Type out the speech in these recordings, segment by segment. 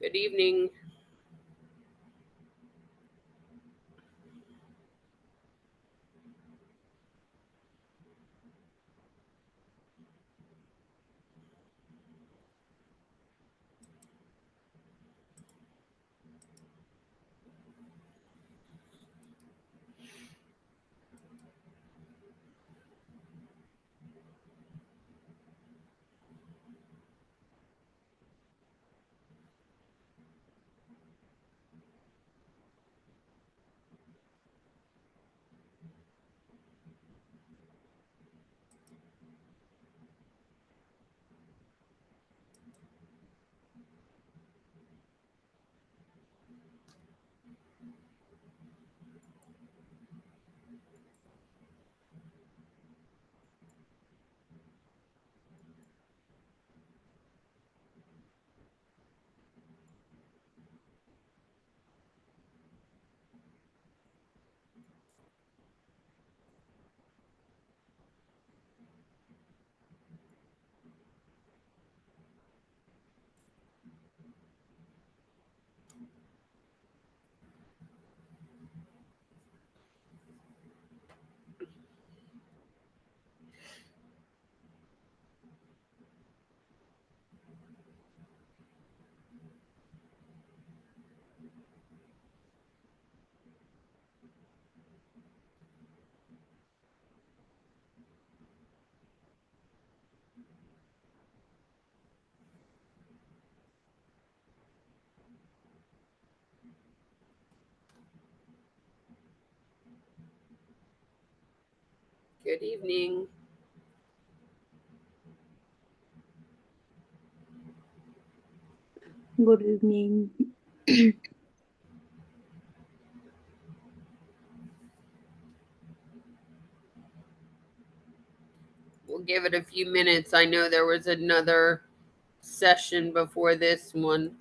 Good evening. Good evening. Good evening. We'll give it a few minutes. I know there was another session before this one.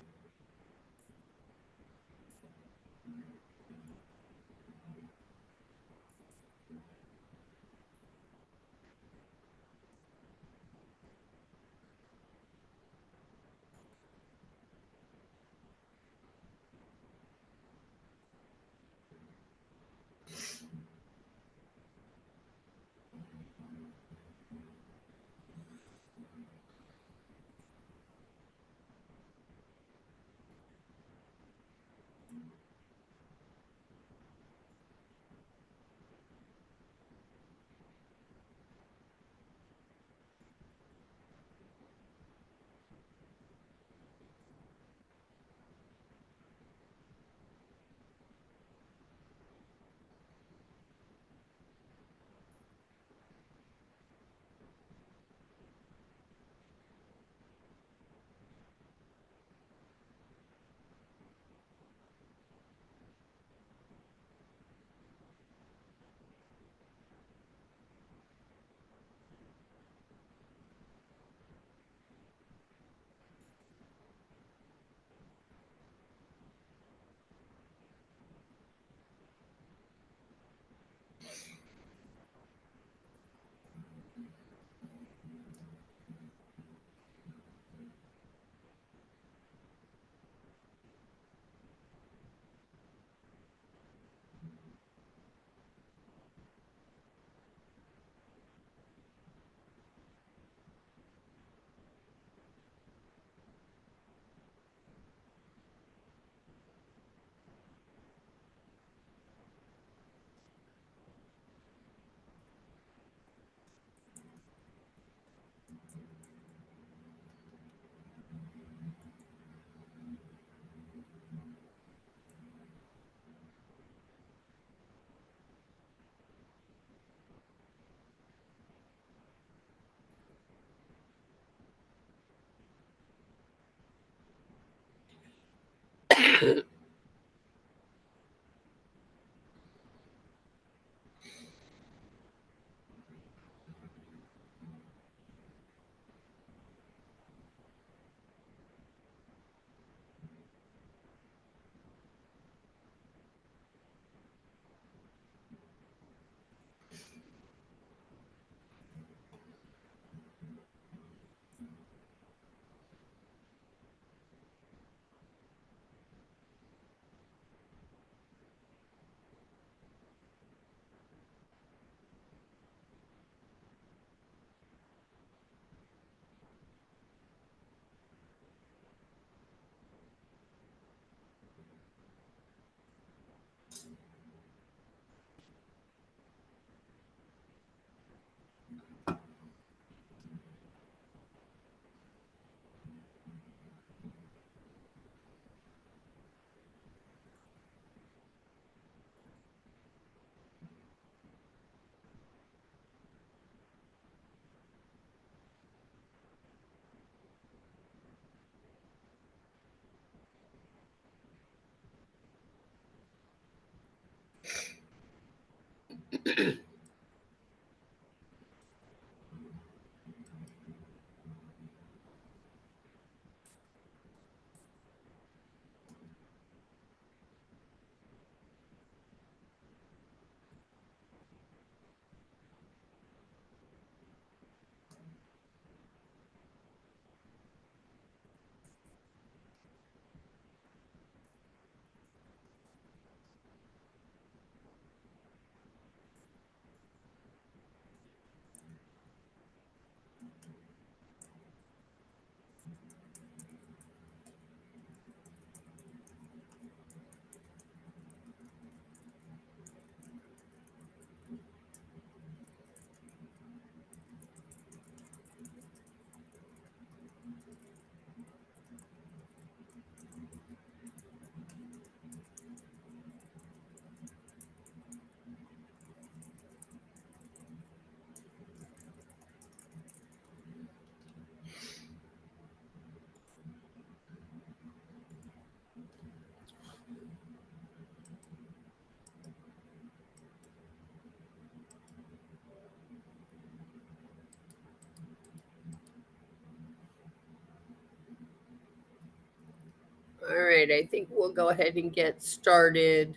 All right, I think we'll go ahead and get started.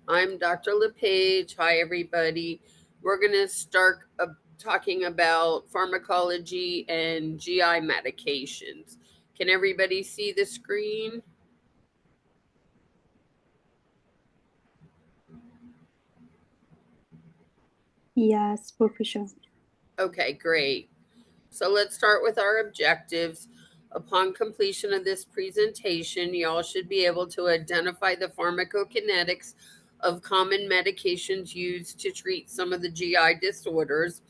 I'm Dr. Lapage. Hi, everybody. We're going to start talking about pharmacology and GI medications. Can everybody see the screen? Yes, Professor. Okay, great. So let's start with our objectives. Upon completion of this presentation, y'all should be able to identify the pharmacokinetics of common medications used to treat some of the GI disorders,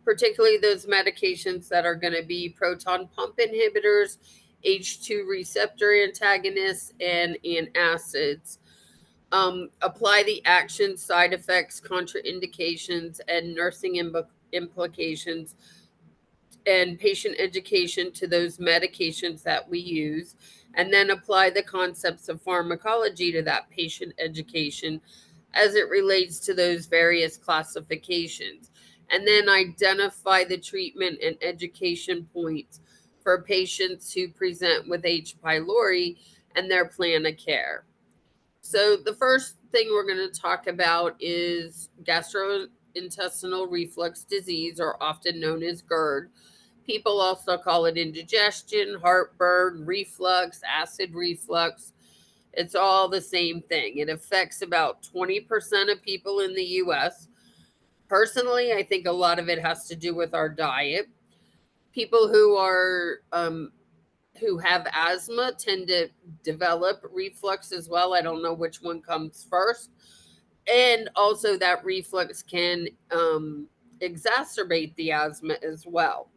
particularly those medications that are going to be proton pump inhibitors, H2 receptor antagonists, and antacids. Apply the action, side effects, contraindications, and nursing implications and patient education to those medications that we use, and then apply the concepts of pharmacology to that patient education as it relates to those various classifications, and then identify the treatment and education points for patients who present with H. pylori and their plan of care. So, the first thing we're going to talk about is gastrointestinal reflux disease, or often known as GERD. People also call it indigestion, heartburn, reflux, acid reflux. It's all the same thing. It affects about 20% of people in the US. Personally, I think a lot of it has to do with our diet. People who have asthma tend to develop reflux as well. I don't know which one comes first. And also, that reflux can exacerbate the asthma as well.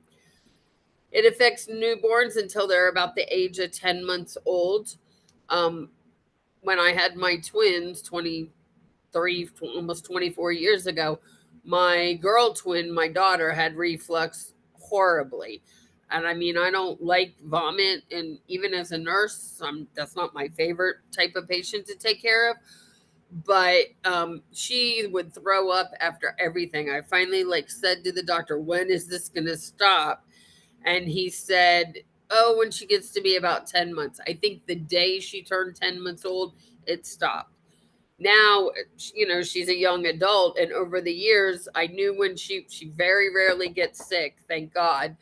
It affects newborns until they're about the age of 10 months old. Um, when I had my twins 23, almost 24 years ago, my girl twin, my daughter, had reflux horribly. And I mean, I don't like vomit. And even as a nurse, that's not my favorite type of patient to take care of. But she would throw up after everything. I finally said to the doctor, when is this going to stop? And he said, oh, when she gets to be about 10 months. I think the day she turned 10 months old, it stopped. Now, she's a young adult. And over the years, I knew when she very rarely gets sick, thank God.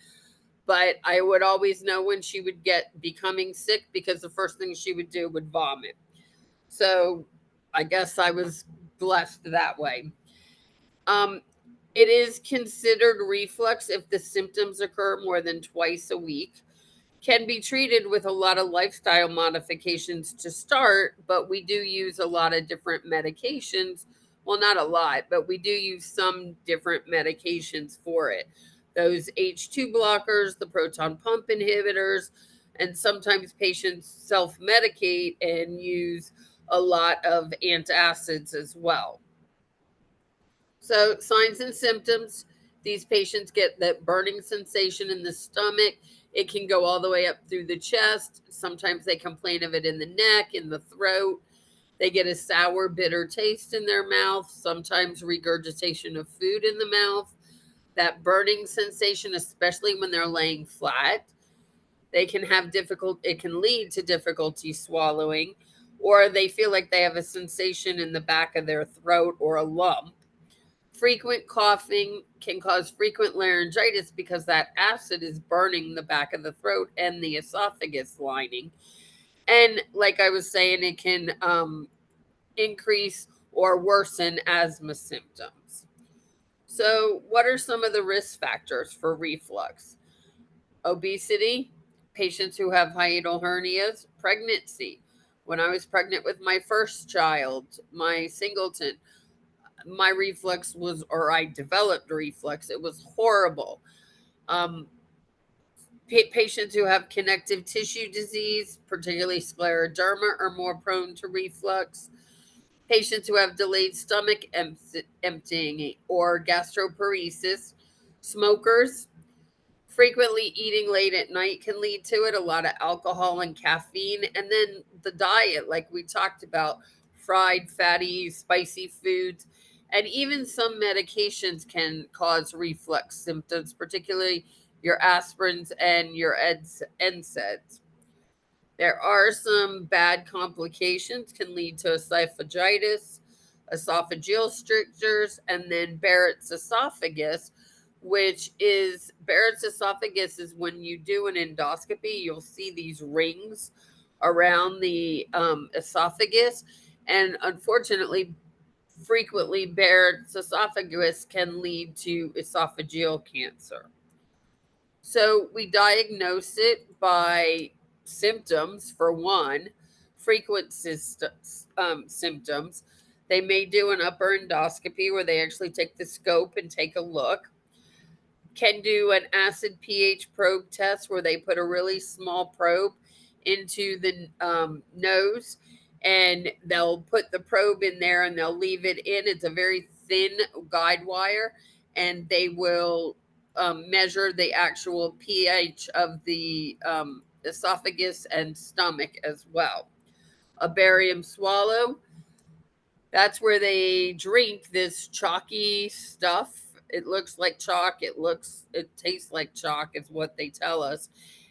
But I would always know when she would get becoming sick because the first thing she would do would vomit. So I guess I was blessed that way. Um, it is considered reflux if the symptoms occur more than twice a week. Can be treated with a lot of lifestyle modifications to start, but we do use a lot of different medications. Well, not a lot, but we do use some different medications for it. Those H2 blockers, the proton pump inhibitors, and sometimes patients self medicate and use a lot of antacids as well. So, signs and symptoms, these patients get that burning sensation in the stomach. It can go all the way up through the chest. Sometimes they complain of it in the neck, in the throat. They get a sour, bitter taste in their mouth, sometimes regurgitation of food in the mouth, that burning sensation, especially when they're laying flat. They can have it can lead to difficulty swallowing, or they feel like they have a sensation in the back of their throat or a lump. Frequent coughing can cause frequent laryngitis because that acid is burning the back of the throat and the esophagus lining. And like I was saying, it can increase or worsen asthma symptoms. So, what are some of the risk factors for reflux? Obesity, patients who have hiatal hernias, pregnancy. When I was pregnant with my first child, my singleton, my reflux was, or I developed reflux. It was horrible. Um, Patients who have connective tissue disease, particularly scleroderma, are more prone to reflux. Patients who have delayed stomach emptying or gastroparesis, smokers, frequently eating late at night can lead to it, a lot of alcohol and caffeine, and then the diet, like we talked about, fried, fatty, spicy foods, and even some medications can cause reflux symptoms, particularly your aspirins and your NSAIDs. There are some bad complications, can lead to esophagitis, esophageal strictures, and then Barrett's esophagus, which is Barrett's esophagus is when you do an endoscopy, you'll see these rings around the esophagus. And unfortunately, frequently Barrett's esophagus can lead to esophageal cancer. So we diagnose it by symptoms, for one, frequent symptoms. They may do an upper endoscopy where they actually take the scope and take a look. Can do an acid pH probe test where they put a really small probe into the nose, and they'll put the probe in there and they'll leave it in. It's a very thin guide wire, and they will measure the actual pH of the esophagus and stomach as well. A barium swallow, that's where they drink this chalky stuff. It looks like chalk. It tastes like chalk, is what they tell us.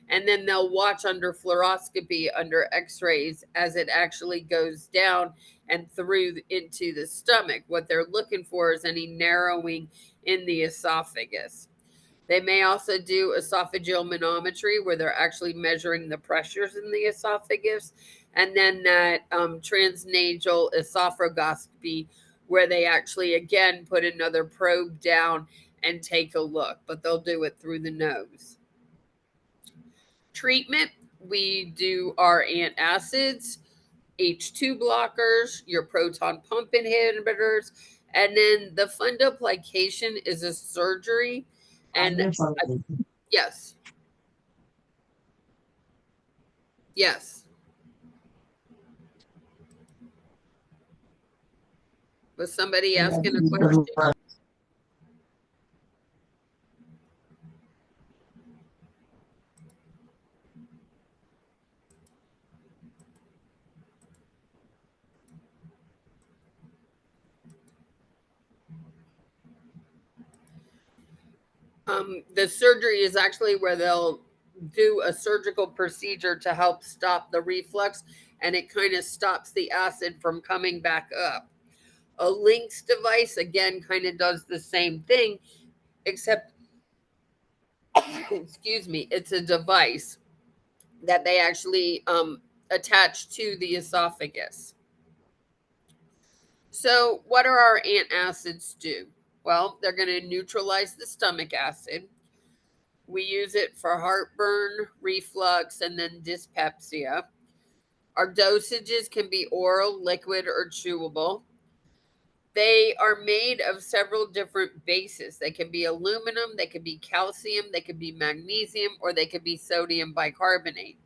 And then they'll watch under fluoroscopy, under x rays, as it actually goes down and through into the stomach. What they're looking for is any narrowing in the esophagus. They may also do esophageal manometry, where they're actually measuring the pressures in the esophagus, and then that transnasal esophagoscopy, where they actually again put another probe down and take a look, but they'll do it through the nose. Treatment, we do our antacids, H2 blockers, your proton pump inhibitors, and then the fundoplication is a surgery. And yes. Yes. Was somebody asking a question? The surgery is actually where they'll do a surgical procedure to help stop the reflux, and it kind of stops the acid from coming back up. A Lynx device, again, kind of does the same thing, except, excuse me, it's a device that they actually attach to the esophagus. So, what are our antacids do? Well, they're going to neutralize the stomach acid. We use it for heartburn, reflux, and then dyspepsia. Our dosages can be oral, liquid, or chewable. They are made of several different bases. They can be aluminum, they can be calcium, they can be magnesium, or they can be sodium bicarbonate.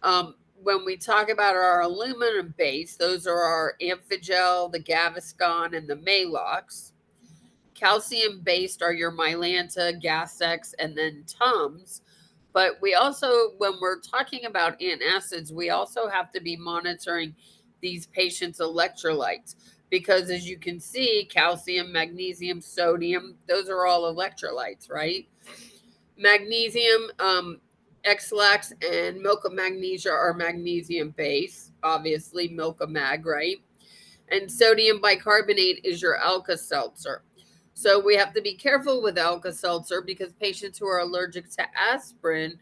When we talk about our aluminum base, those are our Amphigel, the Gaviscon, and the Maalox. Calcium based are your Mylanta, Gasex, and then Tums. But we also, when we're talking about antacids, we also have to be monitoring these patients' electrolytes. Because as you can see, calcium, magnesium, sodium, those are all electrolytes, right? Magnesium, NCLEX and milk of magnesia are magnesium base, obviously milk of mag, right? And sodium bicarbonate is your Alka-Seltzer. So we have to be careful with Alka-Seltzer because patients who are allergic to aspirin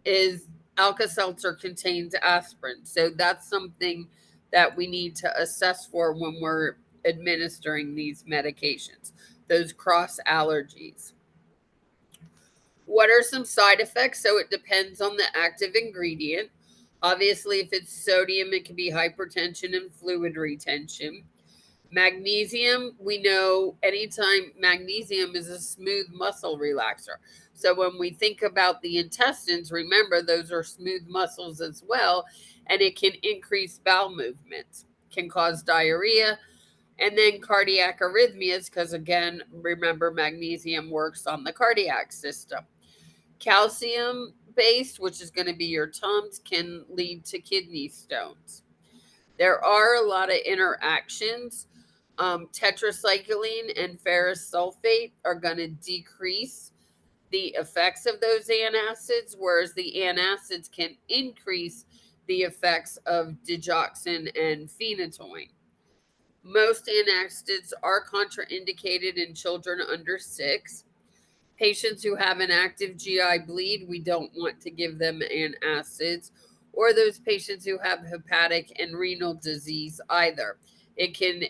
is Alka-Seltzer contains aspirin. So that's something that we need to assess for when we're administering these medications, those cross allergies. What are some side effects? So it depends on the active ingredient. Obviously, if it's sodium, it can be hypertension and fluid retention. Magnesium, we know anytime magnesium is a smooth muscle relaxer. So when we think about the intestines, remember those are smooth muscles as well, and it can increase bowel movements, can cause diarrhea, and then cardiac arrhythmias, because again, remember magnesium works on the cardiac system. Calcium based, which is going to be your Tums, can lead to kidney stones. There are a lot of interactions. Tetracycline and ferrous sulfate are going to decrease the effects of those antacids, whereas the antacids can increase the effects of digoxin and phenytoin. Most antacids are contraindicated in children under 6. Patients who have an active GI bleed, we don't want to give them antacids, or those patients who have hepatic and renal disease either. It can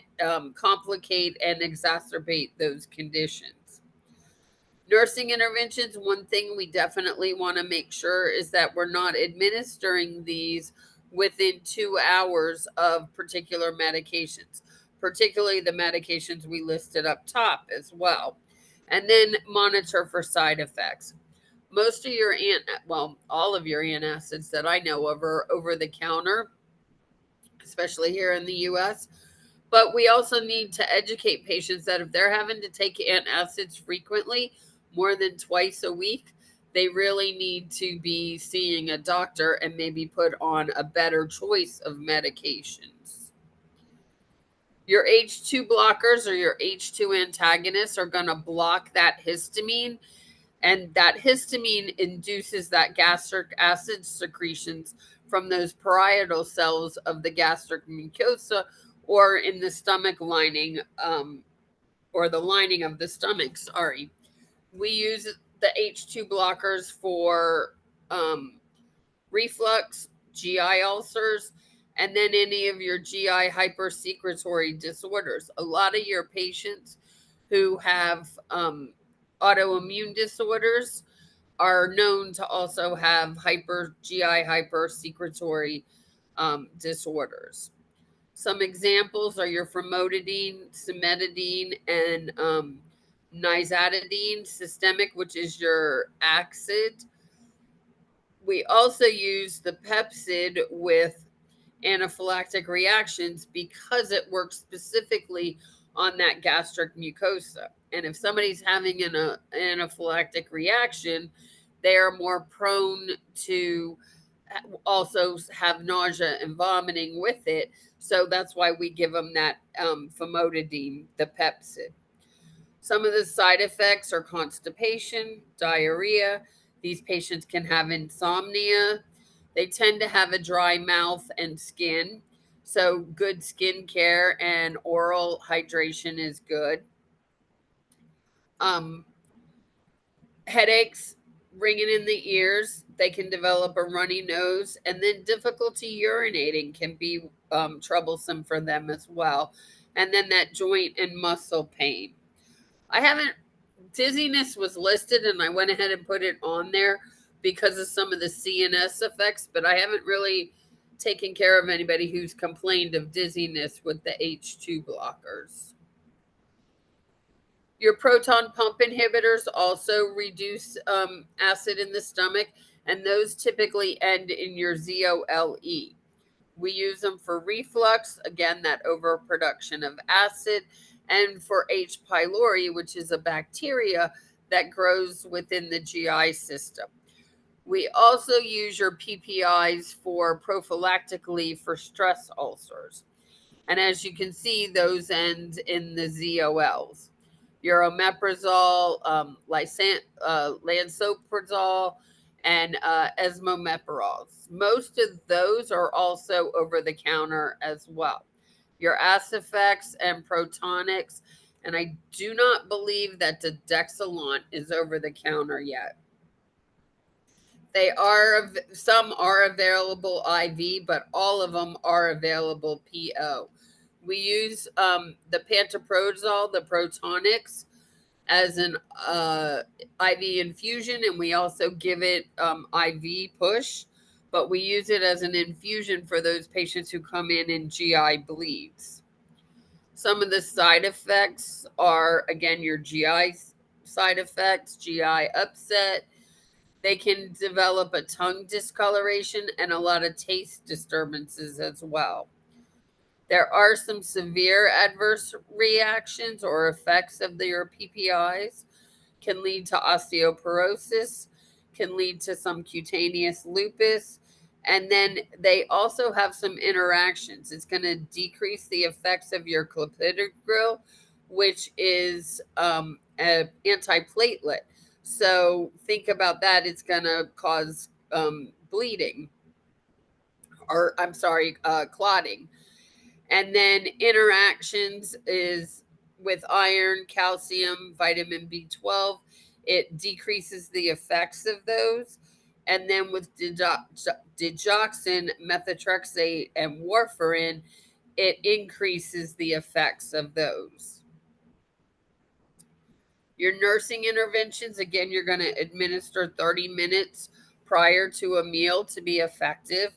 complicate and exacerbate those conditions. Nursing interventions, one thing we definitely want to make sure is that we're not administering these within 2 hours of particular medications, particularly the medications we listed up top as well. And then monitor for side effects. Most of your all of your antacids that I know of are over the counter, especially here in the US. But we also need to educate patients that if they're having to take antacids frequently, more than twice a week, they really need to be seeing a doctor and maybe put on a better choice of medications. Your H2 blockers or your H2 antagonists are going to block that histamine, and that histamine induces that gastric acid secretions from those parietal cells of the gastric mucosa or in the stomach lining, or the lining of the stomach, sorry. We use the H2 blockers for reflux, GI ulcers, and then any of your GI hypersecretory disorders. A lot of your patients who have autoimmune disorders are known to also have GI hypersecretory disorders. Some examples are your famotidine, cimetidine, and nizatidine systemic, which is your acid. We also use the Pepcid with anaphylactic reactions because it works specifically on that gastric mucosa. And if somebody's having an anaphylactic reaction, they are more prone to also have nausea and vomiting with it. So that's why we give them that famotidine, the Pepcid. Some of the side effects are constipation, diarrhea. These patients can have insomnia. They tend to have a dry mouth and skin. So, good skin care and oral hydration is good. Headaches, ringing in the ears. They can develop a runny nose, and then difficulty urinating can be troublesome for them as well. And then that joint and muscle pain. I haven't, dizziness was listed and I went ahead and put it on there because of some of the CNS effects, but I haven't really taken care of anybody who's complained of dizziness with the H2 blockers. Your proton pump inhibitors also reduce acid in the stomach, and those typically end in your ZOLE. We use them for reflux, again, that overproduction of acid, and for H. pylori, which is a bacteria that grows within the GI system. We also use your PPIs for prophylactically for stress ulcers. And as you can see, those end in the ZOLs. Your omeprazole, lansoprazole, and esmomepralols. Most of those are also over the counter as well. Your Acifex and Protonics, and I do not believe that the Dexalant is over the counter yet. They are some are available IV, but all of them are available PO. We use the pantoprazole, the Protonics, as an IV infusion, and we also give it IV push, but we use it as an infusion for those patients who come in GI bleeds. Some of the side effects are, again, your GI side effects, GI upset. They can develop a tongue discoloration and a lot of taste disturbances as well. There are some severe adverse reactions or effects of your PPIs, can lead to osteoporosis, can lead to some cutaneous lupus, and then they also have some interactions. It's going to decrease the effects of your clopidogrel, which is an antiplatelet. So think about that. It's going to cause bleeding, or I'm sorry, clotting. And then interactions is with iron, calcium, vitamin B12. It decreases the effects of those. And then with digoxin, methotrexate, and warfarin, it increases the effects of those. Your nursing interventions, again, you're going to administer 30 minutes prior to a meal to be effective.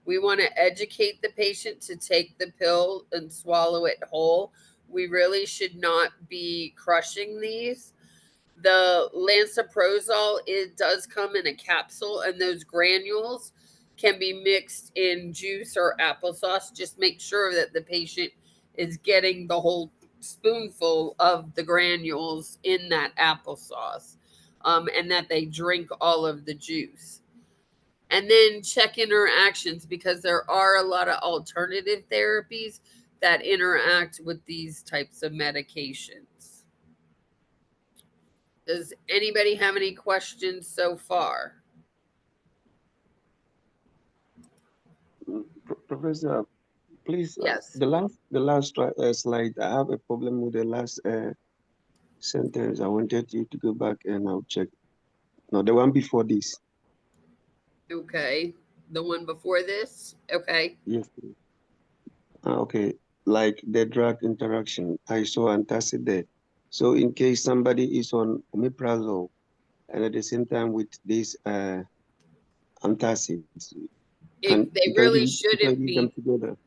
We want to educate the patient to take the pill and swallow it whole. We really should not be crushing these. The lansoprazole, it does come in a capsule, and those granules can be mixed in juice or applesauce. Just make sure that the patient is getting the whole spoonful of the granules in that applesauce, and that they drink all of the juice. And then check interactions, because there are a lot of alternative therapies that interact with these types of medications. Does anybody have any questions so far? Professor, please, Yes. the last slide. I have a problem with the last sentence. I wanted you to go back and I'll check. No, the one before this. Okay. The one before this? Okay. Yes. Okay. Like the drug interaction, I saw antacid there. So in case somebody is on omeprazole and at the same time with this antacids, They you really can shouldn't use them be. together.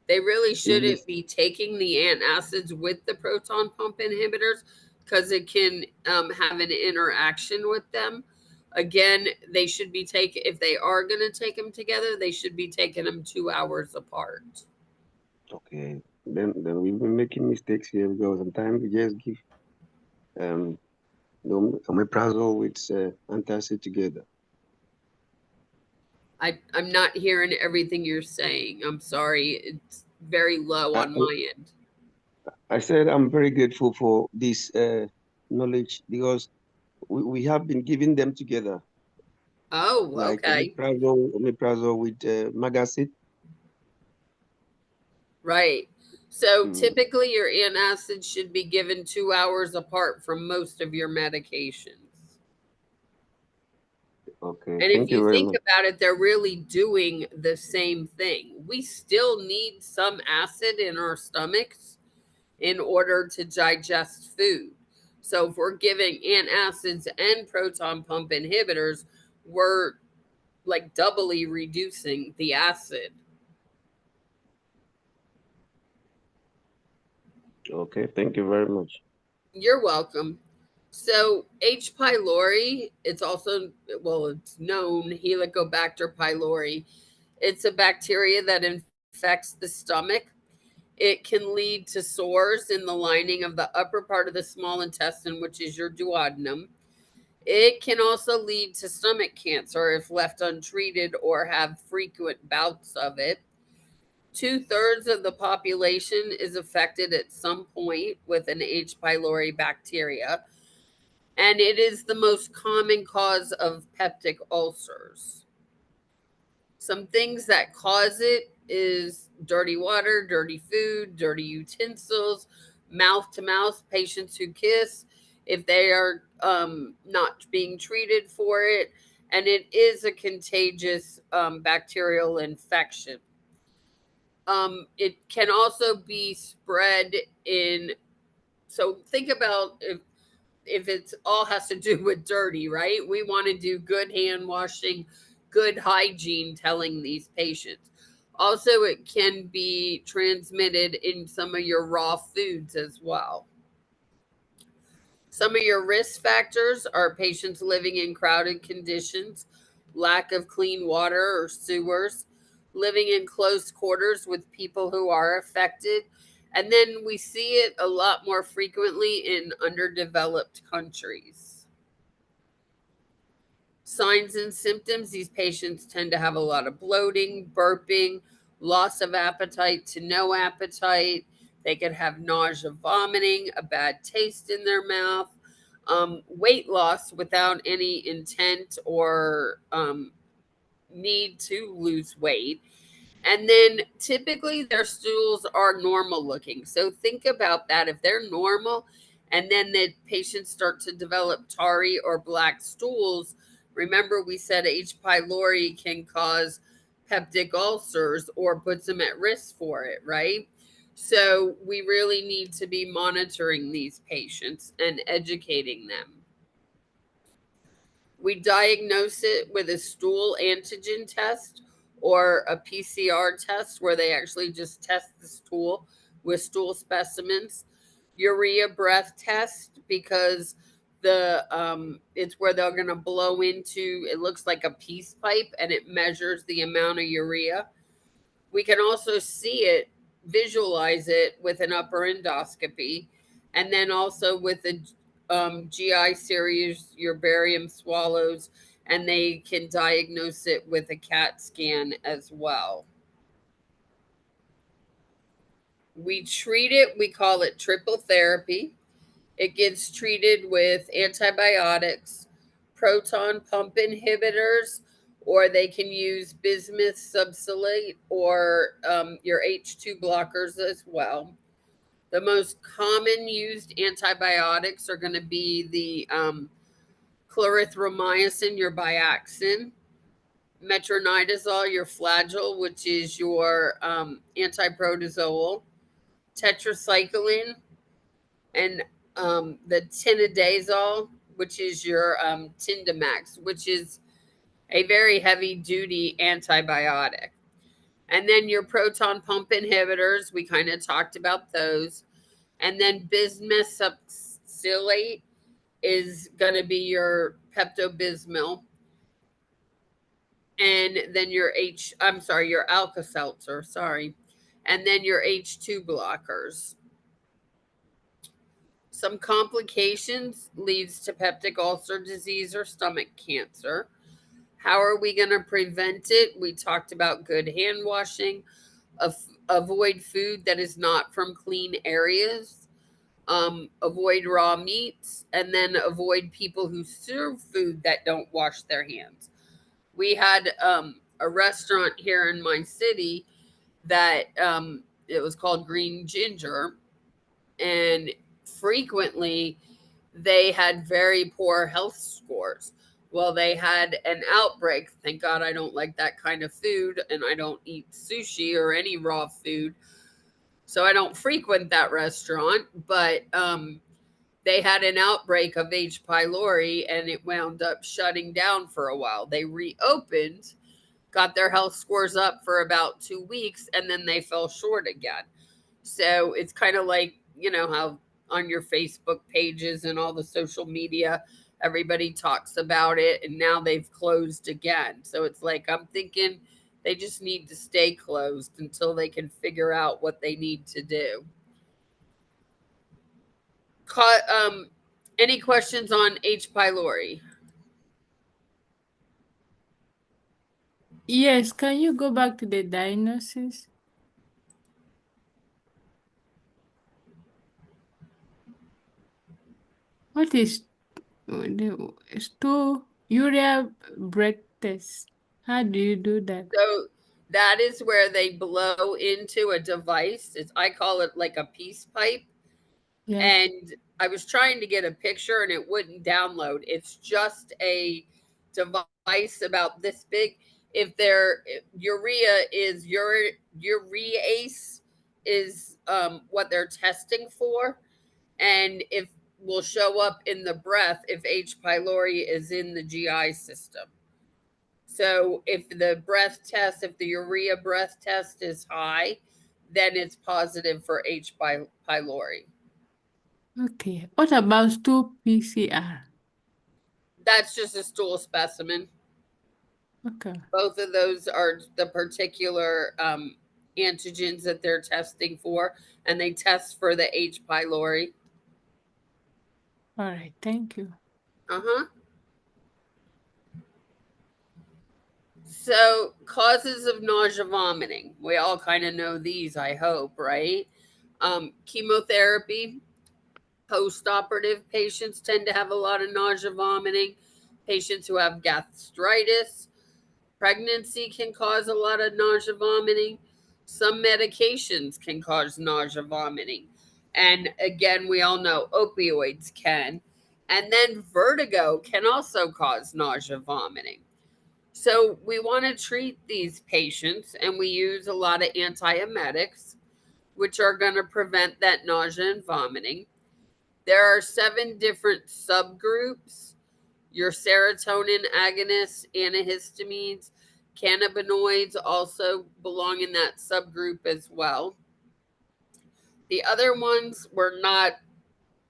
They really Yes. shouldn't be taking the antacids with the proton pump inhibitors, because it can have an interaction with them. Again, they should be taken, if they are going to take them together, they should be taking them 2 hours apart. Okay. Then we've been making mistakes here because sometimes we just give omeprazole with antacid together. I'm not hearing everything you're saying. I'm sorry. It's very low on my end. I said I'm very grateful for this knowledge because we have been giving them together, Oh, like okay. omeprazole with magacid. Right. So Mm, typically your antacids should be given 2 hours apart from most of your medications. okay, And if thank you you very think much. about it, they're really doing the same thing. We still need some acid in our stomachs in order to digest food. So if we're giving antacids and proton pump inhibitors, we're like doubly reducing the acid. Okay, thank you very much. You're welcome. So H. pylori, it's also, well, it's known Helicobacter pylori. It's a bacteria that infects the stomach. It can lead to sores in the lining of the upper part of the small intestine, which is your duodenum. It can also lead to stomach cancer if left untreated or have frequent bouts of it. 2/3 of the population is affected at some point with an H. pylori bacteria, and it is the most common cause of peptic ulcers. Some things that cause it is dirty water, dirty food, dirty utensils, mouth to mouth, patients who kiss, if they are not being treated for it, and it is a contagious bacterial infection. It can also be spread in. So think about if it's all has to do with dirty, right? We want to do good hand washing, good hygiene, telling these patients. Also, it can be transmitted in some of your raw foods as well. Some of your risk factors are patients living in crowded conditions, lack of clean water or sewers, living in close quarters with people who are affected. And then we see it a lot more frequently in underdeveloped countries. Signs and symptoms, these patients tend to have a lot of bloating, burping, loss of appetite to no appetite. They could have nausea, vomiting, a bad taste in their mouth, weight loss without any intent or need to lose weight. And then typically their stools are normal looking. So think about that. If they're normal and then the patients start to develop tarry or black stools, remember we said H. pylori can cause peptic ulcers or puts them at risk for it, right? So we really need to be monitoring these patients and educating them. We diagnose it with a stool antigen test or a PCR test where they actually just test the stool with stool specimens. Urea breath test because the it's where they're going to blow into, it looks like a peace pipe and it measures the amount of urea. We can also see it, visualize it with an upper endoscopy, and then also with the GI series, your barium swallows, and they can diagnose it with a CAT scan as well. We treat it, we call it triple therapy. It gets treated with antibiotics, proton pump inhibitors, or they can use bismuth subsilate or your H2 blockers as well. The most common used antibiotics are going to be the clarithromycin, your Biaxin, metronidazole, your Flagyl, which is your antiprotozoal, tetracycline, and the tinidazole, which is your Tindamax, which is a very heavy duty antibiotic. And then your proton pump inhibitors, we kind of talked about those. And then bismuth subsilate is going to be your Pepto-Bismol. And then your your Alka-Seltzer, sorry. And then your H2 blockers. Some complications leads to peptic ulcer disease or stomach cancer. How are we going to prevent it? We talked about good hand washing, avoid food that is not from clean areas, avoid raw meats, and then avoid people who serve food that don't wash their hands. We had a restaurant here in my city that it was called Green Ginger, and frequently they had very poor health scores. Well, they had an outbreak. Thank God I don't like that kind of food and I don't eat sushi or any raw food. So I don't frequent that restaurant, but they had an outbreak of H. pylori and it wound up shutting down for a while. They reopened, got their health scores up for about 2 weeks, and then they fell short again. So it's kind of like, you know, how on your Facebook pages and all the social media, everybody talks about it, and now they've closed again. So it's like, I'm thinking they just need to stay closed until they can figure out what they need to do. Any questions on H. pylori? Yes, can you go back to the diagnosis? What is the urea breath test? How do you do that? So that is where they blow into a device. I call it like a peace pipe. Yeah. And I was trying to get a picture and it wouldn't download. It's just a device about this big. If their urea is urease is what they're testing for, and if will show up in the breath if H. pylori is in the GI system. So if the urea breath test is high, then it's positive for H. pylori. Okay. What about stool PCR? That's just a stool specimen. Okay. Both of those are the particular antigens that they're testing for, and they test for the H. pylori. All right. Thank you. Uh huh. So, causes of nausea, vomiting. We all kind of know these, I hope, right? Chemotherapy, post operative patients tend to have a lot of nausea, vomiting. Patients who have gastritis, pregnancy can cause a lot of nausea, vomiting. Some medications can cause nausea, vomiting. And again, we all know opioids can. And then vertigo can also cause nausea, vomiting. So we want to treat these patients, and we use a lot of antiemetics, which are going to prevent that nausea and vomiting. There are 7 different subgroups: your serotonin agonists, antihistamines, cannabinoids also belong in that subgroup as well. The other ones were not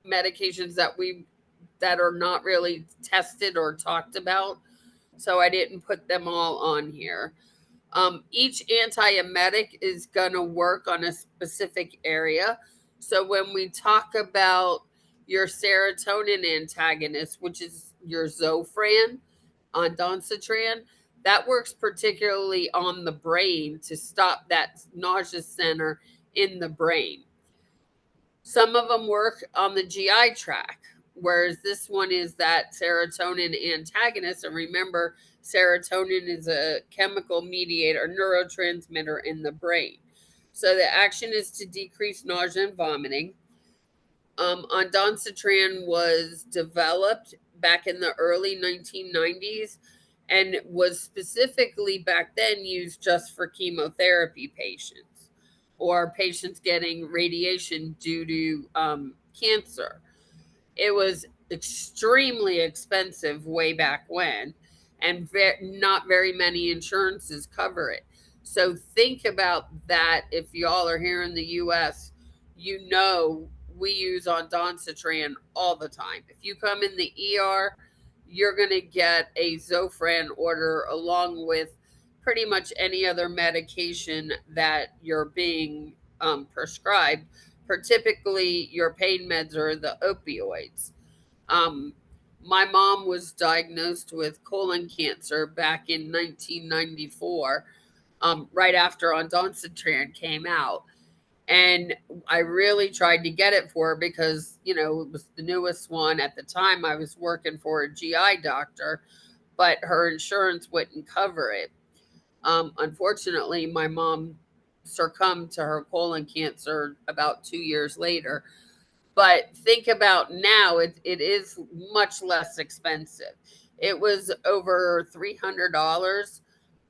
medications that are not really tested or talked about, so I didn't put them all on here. Each antiemetic is going to work on a specific area. So when we talk about your serotonin antagonist, which is your Zofran, ondansetron, that works particularly on the brain to stop that nausea center in the brain. Some of them work on the GI tract, whereas this one is that serotonin antagonist. And remember, serotonin is a chemical mediator, neurotransmitter in the brain. So the action is to decrease nausea and vomiting. Ondansetron was developed back in the early 1990s and was specifically back then used just for chemotherapy patients or patients getting radiation due to cancer. It was extremely expensive way back when, and not very many insurances cover it. So think about that. If y'all are here in the US, you know we use ondansetron all the time. If you come in the ER, you're going to get a Zofran order along with pretty much any other medication that you're being prescribed. For typically your pain meds are the opioids. Um, my mom was diagnosed with colon cancer back in 1994, right after ondansetron came out. And I really tried to get it for her because, it was the newest one. At the time, I was working for a GI doctor, but her insurance wouldn't cover it. Unfortunately, my mom succumbed to her colon cancer about 2 years later. But think about now, it is much less expensive. It was over $300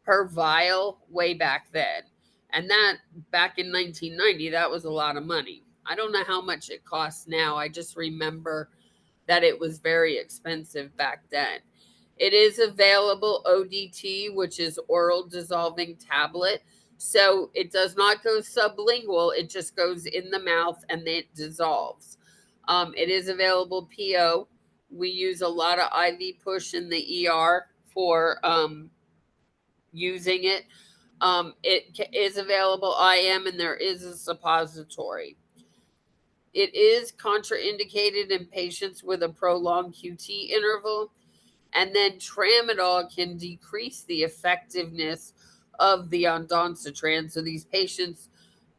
per vial way back then. And that back in 1990, that was a lot of money. I don't know how much it costs now. I just remember that it was very expensive back then. It is available ODT, which is oral dissolving tablet. So it does not go sublingual, it just goes in the mouth and it dissolves. It is available PO. We use a lot of IV push in the ER for using it. It is available IM, and there is a suppository. It is contraindicated in patients with a prolonged QT interval. And then tramadol can decrease the effectiveness of the ondansetron. So these patients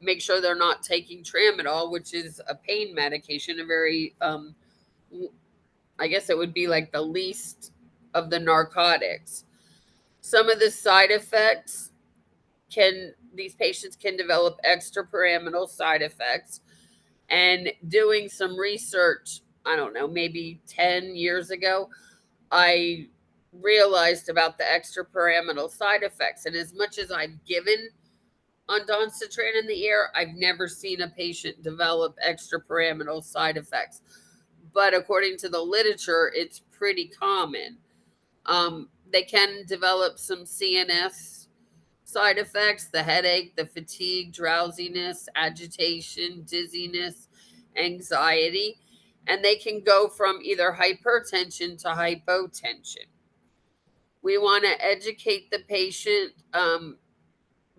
make sure they're not taking tramadol, which is a pain medication, a very, I guess it would be like the least of the narcotics. Some of the side effects these patients can develop extrapyramidal side effects. And doing some research, I don't know, maybe 10 years ago, I realized about the extrapyramidal side effects. And as much as I've given ondansetron in the ear, I've never seen a patient develop extrapyramidal side effects. But according to the literature, it's pretty common. They can develop some CNS side effects: the headache, the fatigue, drowsiness, agitation, dizziness, anxiety. And they can go from either hypertension to hypotension. We want to educate the patient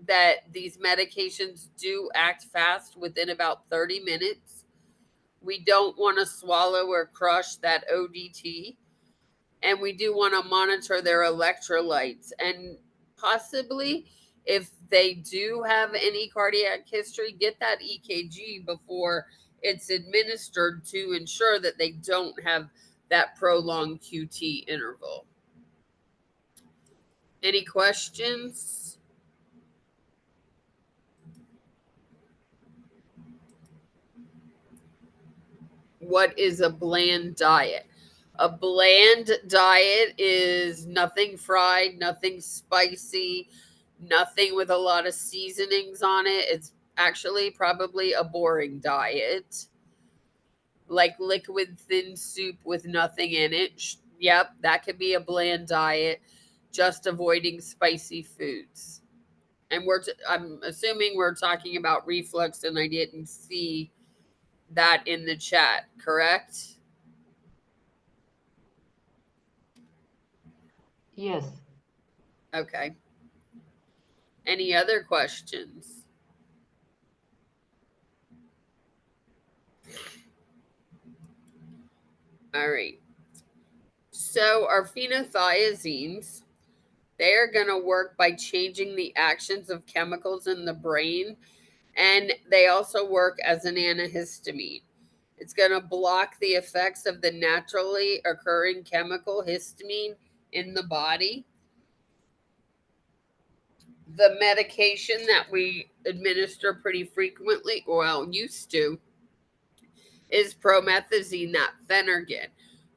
that these medications do act fast within about 30 minutes. We don't want to swallow or crush that ODT. And we do want to monitor their electrolytes. And possibly, if they do have any cardiac history, get that EKG before it's administered to ensure that they don't have that prolonged QT interval. Any questions? What is a bland diet? A bland diet is nothing fried, nothing spicy, nothing with a lot of seasonings on it. It's actually probably a boring diet. Like liquid thin soup with nothing in it. Yep, that could be a bland diet, just avoiding spicy foods. And I'm assuming we're talking about reflux, and I didn't see that in the chat, correct? Yes. Okay. Any other questions? All right. So our phenothiazines, they are going to work by changing the actions of chemicals in the brain, and they also work as an antihistamine. It's going to block the effects of the naturally occurring chemical histamine in the body. The medication that we administer pretty frequently, well, used to, is promethazine, that Phenergan.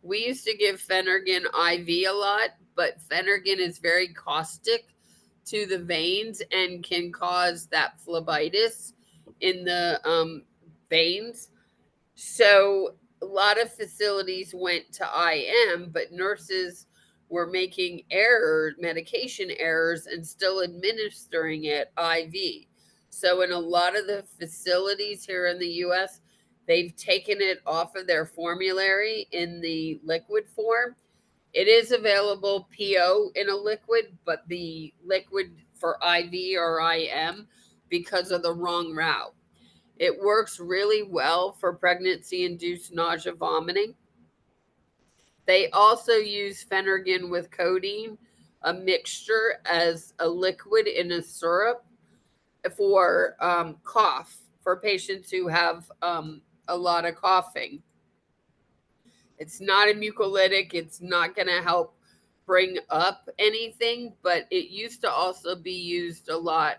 We used to give Phenergan IV a lot, but Phenergan is very caustic to the veins and can cause that phlebitis in the veins. So a lot of facilities went to IM, but nurses were making medication errors, and still administering it IV. So in a lot of the facilities here in the US, they've taken it off of their formulary in the liquid form. It is available PO in a liquid, but the liquid for IV or IM, because of the wrong route. It works really well for pregnancy-induced nausea, vomiting. They also use Phenergan with codeine, a mixture, as a liquid in a syrup for cough, for patients who have a lot of coughing. It's not a mucolytic. It's not going to help bring up anything, but it used to also be used a lot,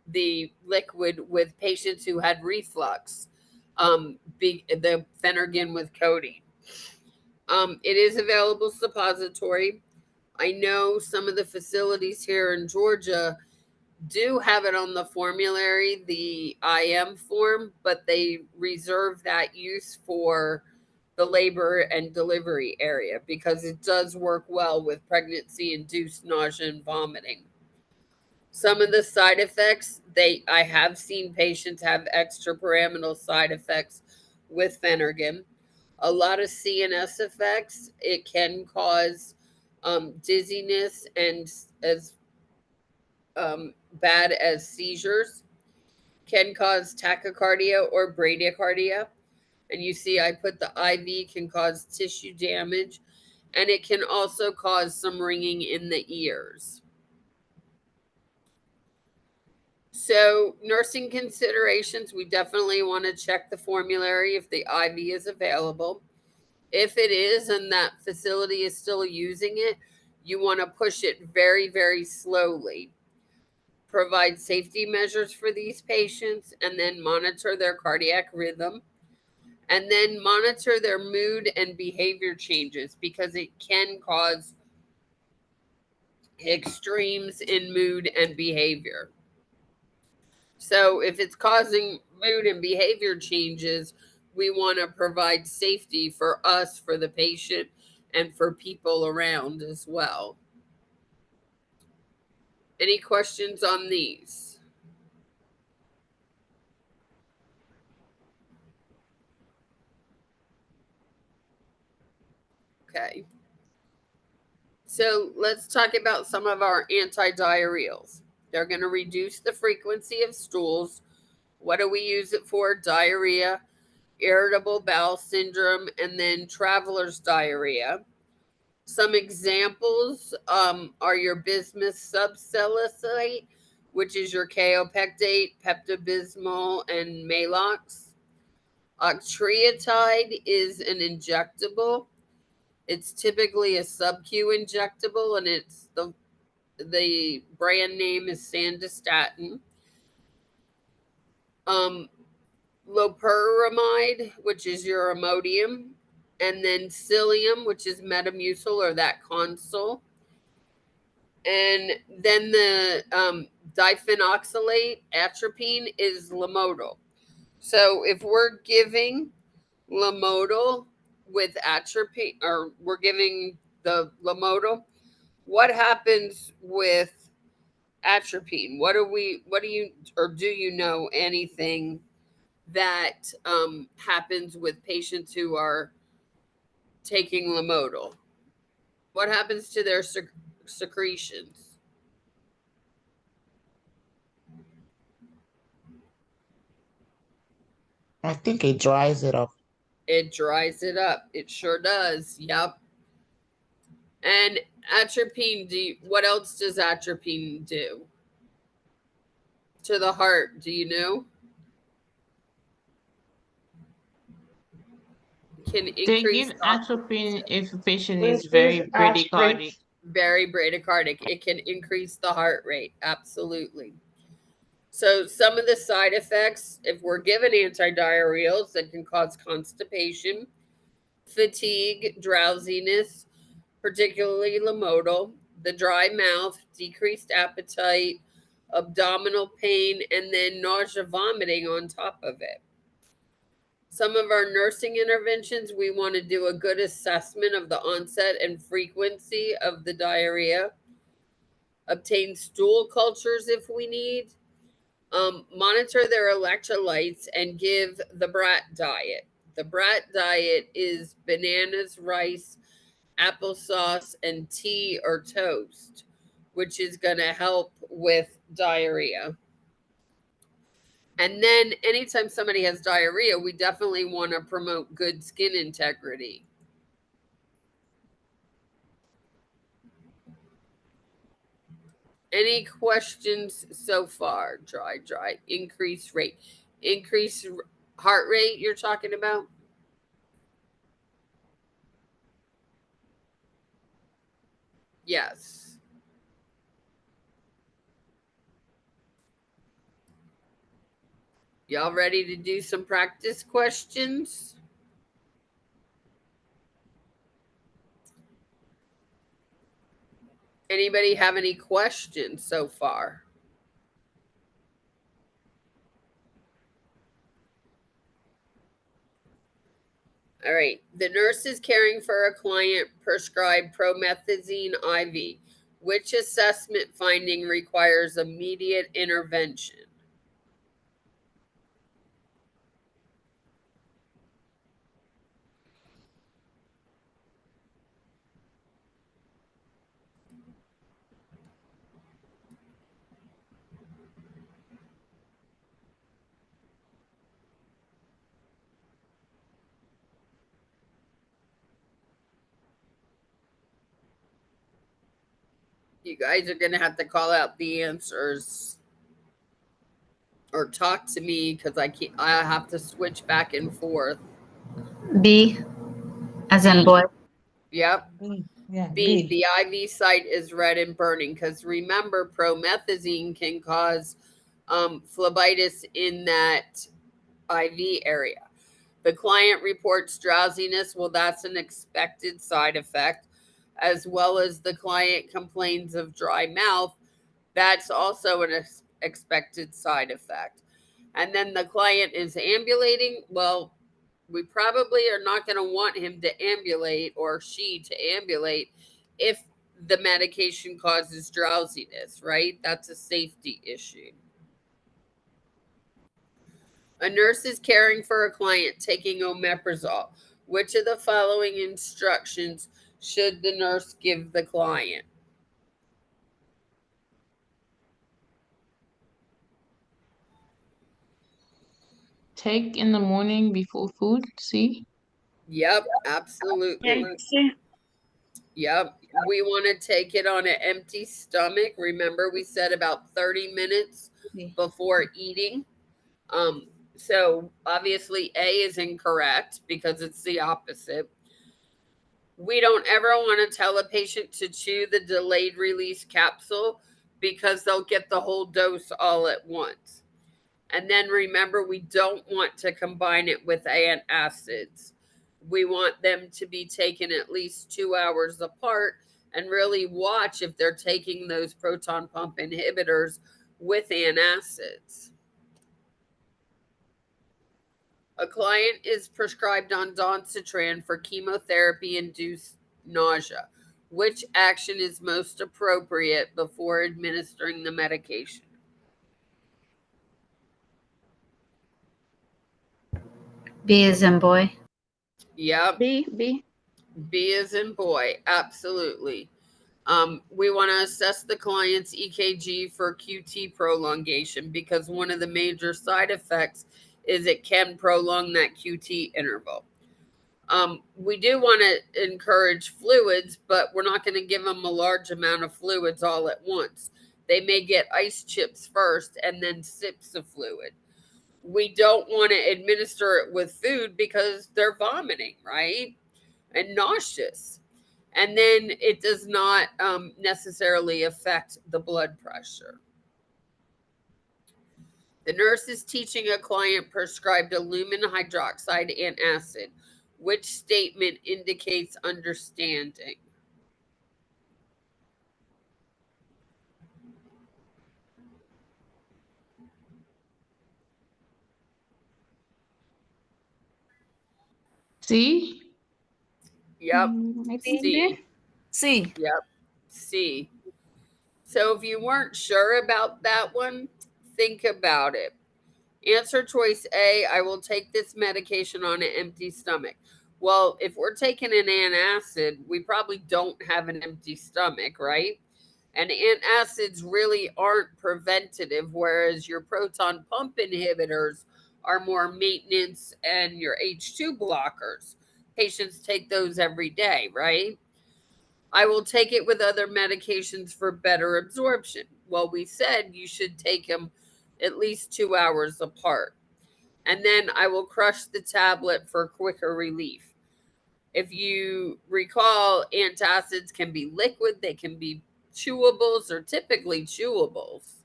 the liquid, with patients who had reflux, the Phenergan with codeine. It is available suppository. I know some of the facilities here in Georgia do have it on the formulary, the IM form, but they reserve that use for the labor and delivery area because it does work well with pregnancy-induced nausea and vomiting. Some of the side effects, I have seen patients have extrapyramidal side effects with Phenergan. A lot of CNS effects. It can cause dizziness and as bad as seizures. Can cause tachycardia or bradycardia. And you see, I put the IV can cause tissue damage, and it can also cause some ringing in the ears. So nursing considerations, we definitely want to check the formulary if the IV is available. If it is and that facility is still using it, you want to push it very, very slowly. Provide safety measures for these patients and then monitor their cardiac rhythm. And then monitor their mood and behavior changes because it can cause extremes in mood and behavior. So if it's causing mood and behavior changes, we want to provide safety for us, for the patient, and for people around as well. Any questions on these? Okay. So let's talk about some of our antidiarrheals. They're going to reduce the frequency of stools. What do we use it for? Diarrhea, irritable bowel syndrome, and then traveler's diarrhea. Some examples are your bismuth subsalicylate, which is your kaopectate, Pepto-Bismol, and Maalox. Octreotide is an injectable. It's typically a sub-Q injectable, and it's the brand name is Sandostatin. Loperamide, which is your Imodium, and then Cilium, which is Metamucil or that Consul. And then the diphenoxylate atropine is Lamodal. So if we're giving Lamodal with atropine, or we're giving the Lamodal, what happens with atropine? What do you, or do you know anything that happens with patients who are taking Lamodal? What happens to their secretions? I think it dries it up. It dries it up. It sure does. Yep. And atropine, what else does atropine do to the heart? Do you know? Can They increase give atropine if a patient is Increase very heart rate. bradycardic. very bradycardic. It can increase the heart rate. Absolutely. So some of the side effects, if we're given antidiarrheals, that can cause constipation, fatigue, drowsiness, particularly Lamodal, the dry mouth, decreased appetite, abdominal pain, and then nausea, vomiting on top of it. Some of our nursing interventions, we want to do a good assessment of the onset and frequency of the diarrhea, obtain stool cultures if we need, monitor their electrolytes, and give the brat diet. The brat diet is bananas, rice, applesauce, and tea or toast, which is going to help with diarrhea. And then anytime somebody has diarrhea, we definitely want to promote good skin integrity. Any questions so far? Dry, increase rate, increase heart rate you're talking about? Yes. Y'all ready to do some practice questions? Anybody have any questions so far? All right. The nurse is caring for a client prescribed promethazine IV. Which assessment finding requires immediate intervention? You guys are going to have to call out the answers. or talk to me because I have to switch back and forth. B, as in boy. Yep. Yeah, B, B. the IV site is red and burning because remember, promethazine can cause phlebitis in that IV area. The client reports drowsiness. Well, that's an expected side effect, as well as the client complains of dry mouth. That's also an expected side effect. And then the client is ambulating. Well, we probably are not going to want him to ambulate or she to ambulate if the medication causes drowsiness, right? That's a safety issue. A nurse is caring for a client taking omeprazole. Which of the following instructions should the nurse give the client? Take in the morning before food. C. Yep, absolutely. C. Yep. We want to take it on an empty stomach. Remember, we said about 30 minutes before eating. So obviously A is incorrect because it's the opposite. We don't ever want to tell a patient to chew the delayed release capsule because they'll get the whole dose all at once. And then remember, we don't want to combine it with antacids. We want them to be taken at least 2 hours apart and really watch if they're taking those proton pump inhibitors with antacids. A client is prescribed ondansetron for chemotherapy-induced nausea. Which action is most appropriate before administering the medication? B is in boy. Yep. B. B is in boy. Absolutely. We want to assess the client's EKG for QT prolongation because one of the major side effects is it can prolong that QT interval. We do want to encourage fluids, but we're not going to give them a large amount of fluids all at once. They may get ice chips first and then sips of fluid. We don't want to administer it with food because they're vomiting, right? And nauseous. And then it does not necessarily affect the blood pressure. The nurse is teaching a client prescribed aluminum hydroxide and acid. Which statement indicates understanding? C. Yep. I think C. C. Yep. C. So if you weren't sure about that one, think about it. Answer choice A, I will take this medication on an empty stomach. Well, if we're taking an antacid, we probably don't have an empty stomach, right? And antacids really aren't preventative, whereas your proton pump inhibitors are more maintenance and your H2 blockers. Patients take those every day, right? I will take it with other medications for better absorption. Well, we said you should take them at least 2 hours apart. And then I will crush the tablet for quicker relief. If you recall, antacids can be liquid, they can be chewables or typically chewables.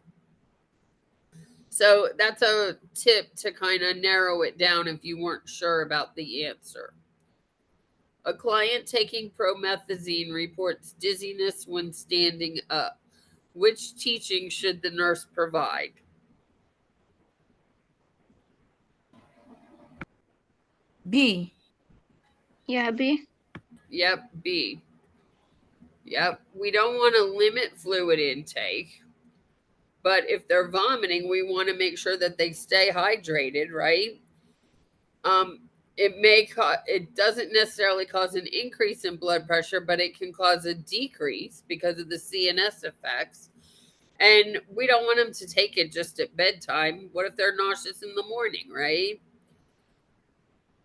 So that's a tip to kind of narrow it down if you weren't sure about the answer. A client taking promethazine reports dizziness when standing up. Which teaching should the nurse provide? B. Yeah, B. Yep, B. Yep. We don't want to limit fluid intake, but if they're vomiting, we want to make sure that they stay hydrated, right? It doesn't necessarily cause an increase in blood pressure, but it can cause a decrease because of the CNS effects. And we don't want them to take it just at bedtime. What if they're nauseous in the morning, right?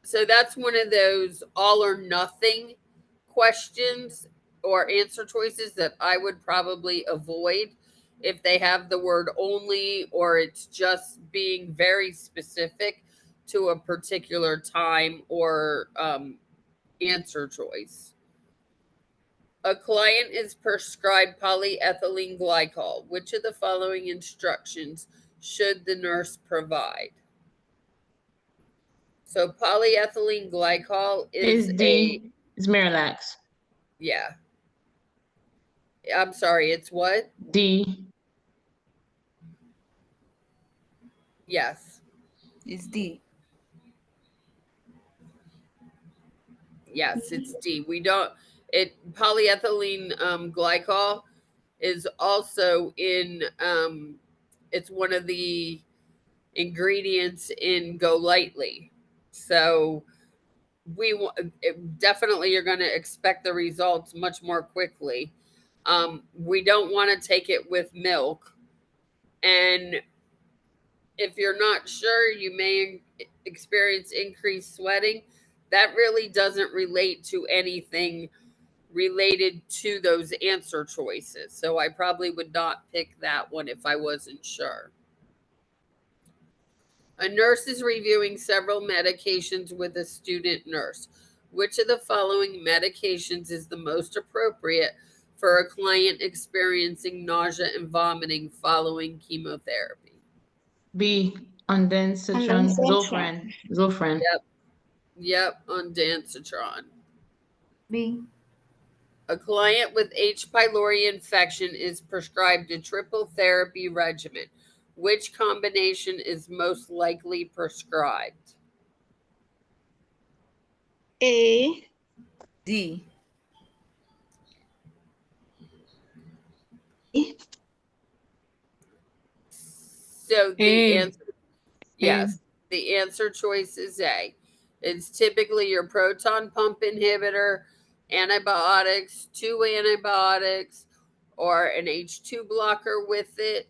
So that's one of those all or nothing questions or answer choices that I would probably avoid if they have the word only or it's just being very specific to a particular time or answer choice. A client is prescribed polyethylene glycol. Which of the following instructions should the nurse provide? So polyethylene glycol Is is D. It's Miralax. yeah. I'm sorry, it's what? D. Yes. It's D. Yes, it's D. We don't polyethylene glycol is also in it's one of the ingredients in Go Lightly. So definitely you're going to expect the results much more quickly. We don't want to take it with milk, and if you're not sure, you may experience increased sweating. That really doesn't relate to anything related to those answer choices. So I probably would not pick that one if I wasn't sure. A nurse is reviewing several medications with a student nurse. Which of the following medications is the most appropriate for a client experiencing nausea and vomiting following chemotherapy? B. Ondansetron. Ondansetron. Zofran. Yep, ondansetron. B. A client with H. pylori infection is prescribed a triple therapy regimen. Which combination is most likely prescribed? A. D. So the A. answer, yes, the answer choice is A. It's typically your proton pump inhibitor, antibiotics, 2 antibiotics, or an H2 blocker with it.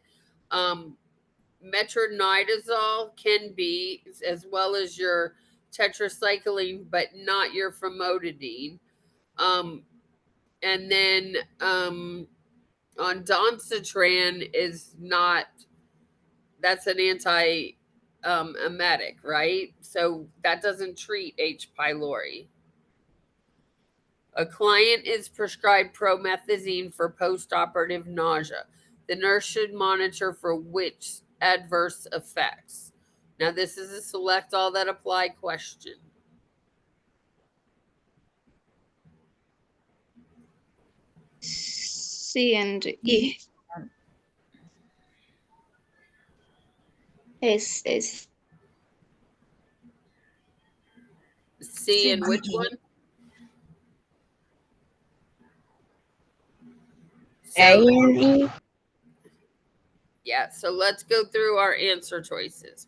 Metronidazole can be, as well as your tetracycline, but not your famotidine. And then ondansetron is not, that's an anti emetic, right? So that doesn't treat H. pylori. A client is prescribed promethazine for postoperative nausea. The nurse should monitor for which adverse effects. Now, this is a select all that apply question. C and E. S. C and which one? A So, and E. yeah, so let's go through our answer choices.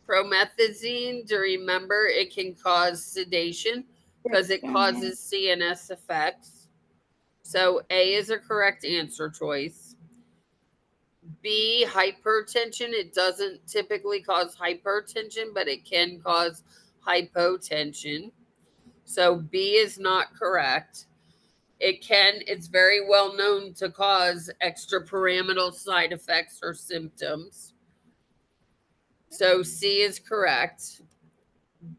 Promethazine, to remember, it can cause sedation because it causes CNS effects. So A is a correct answer choice. B, hypertension. It doesn't typically cause hypertension, but it can cause hypotension. So B is not correct. It's very well known to cause extrapyramidal side effects or symptoms. So C is correct.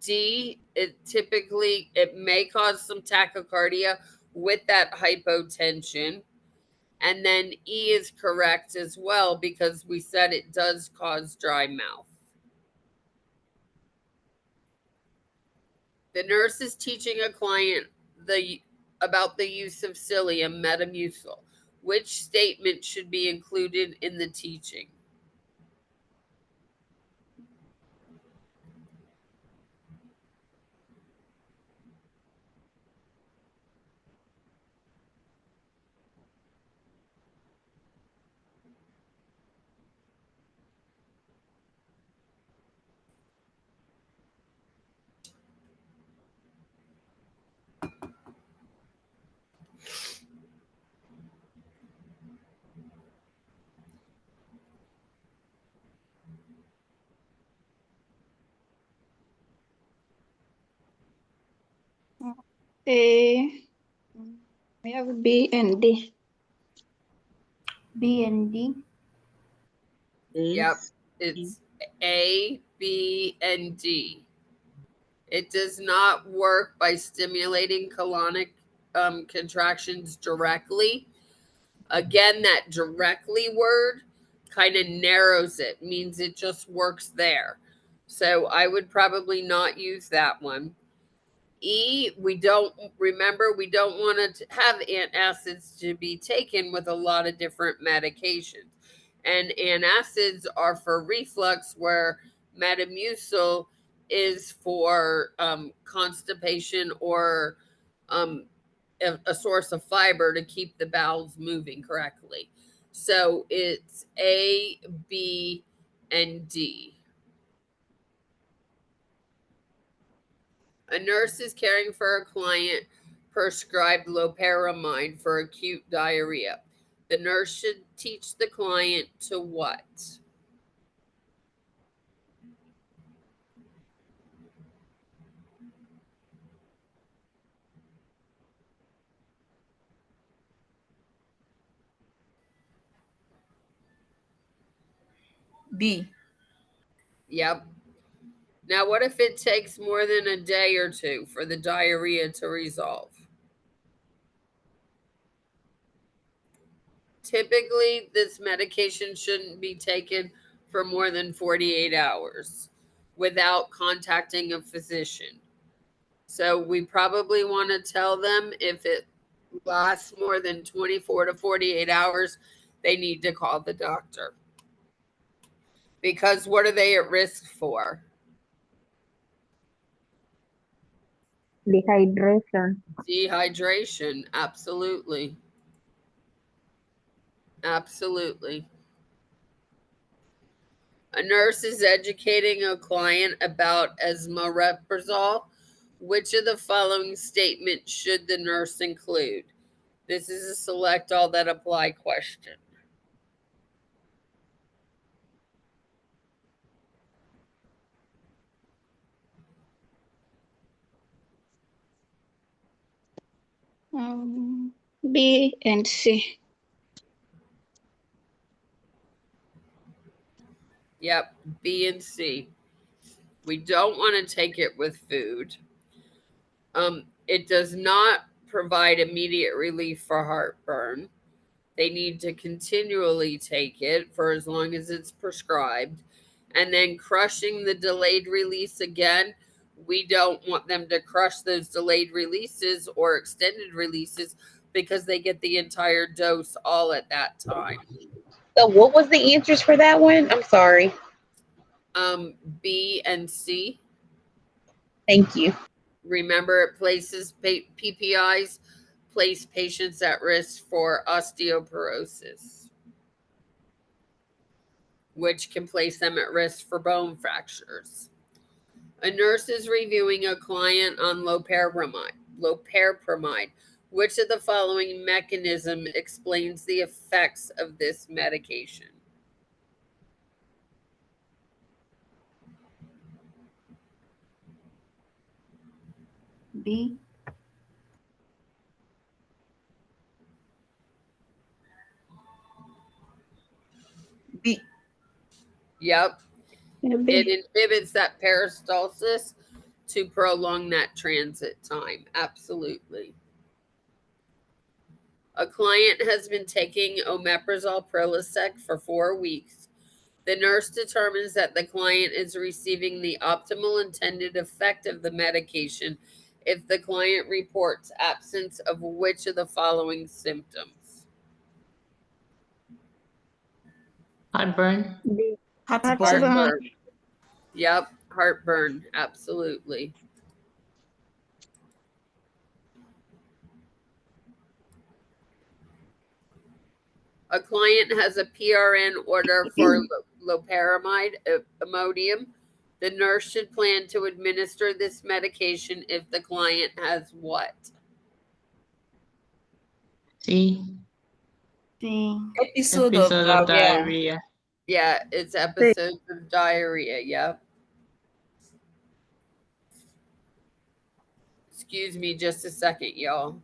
D, it may cause some tachycardia with that hypotension. And then E is correct as well because we said it does cause dry mouth. The nurse is teaching a client about the use of psyllium metamucil. Which statement should be included in the teaching? A. We have B and D. B and D. Yep. It's A, B, and D. It does not work by stimulating colonic contractions directly. Again, that directly word kind of narrows it, means it just works there. So I would probably not use that one. E, we don't want to have antacids to be taken with a lot of different medications. And antacids are for reflux, where Metamucil is for constipation or a source of fiber to keep the bowels moving correctly. So it's A, B, and D. A nurse is caring for a client prescribed loperamide for acute diarrhea. The nurse should teach the client to what? B. Yep. Now, what if it takes more than a day or two for the diarrhea to resolve? Typically, this medication shouldn't be taken for more than 48 hours without contacting a physician. So we probably want to tell them if it lasts more than 24 to 48 hours, they need to call the doctor. Because what are they at risk for? Dehydration. Dehydration. Absolutely. Absolutely. A nurse is educating a client about esomeprazole. Which of the following statements should the nurse include? This is a select all that apply question. B and C. Yep, B and C. We don't want to take it with food. It does not provide immediate relief for heartburn. They need to continually take it for as long as it's prescribed. And then crushing the delayed release again, we don't want them to crush those delayed releases or extended releases because they get the entire dose all at that time. So what was the answers for that one? I'm sorry. B and C. Thank you. Remember, it places PPIs place patients at risk for osteoporosis, which can place them at risk for bone fractures. A nurse is reviewing a client on loperamide. Which of the following mechanism explains the effects of this medication? B. B. Yep. B. It inhibits that peristalsis to prolong that transit time. Absolutely. A client has been taking omeprazole Prilosec for 4 weeks. The nurse determines that the client is receiving the optimal intended effect of the medication if the client reports absence of which of the following symptoms? Heartburn. B. Heartburn. Heartburn. Yep, heartburn. Absolutely. A client has a PRN order for loperamide, Imodium. The nurse should plan to administer this medication if the client has what? C. C. Episode Episode of of diarrhea. diarrhea. Yeah, it's episodes of diarrhea. Yep. Excuse me just a second, y'all.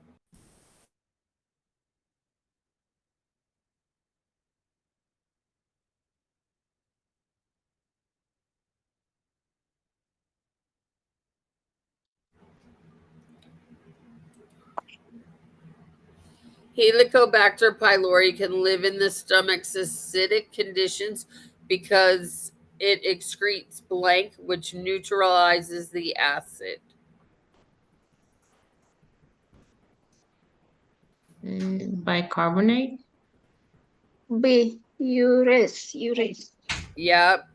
Helicobacter pylori can live in the stomach's acidic conditions because it excretes blank, which neutralizes the acid. Bicarbonate. B. Urase. Yep,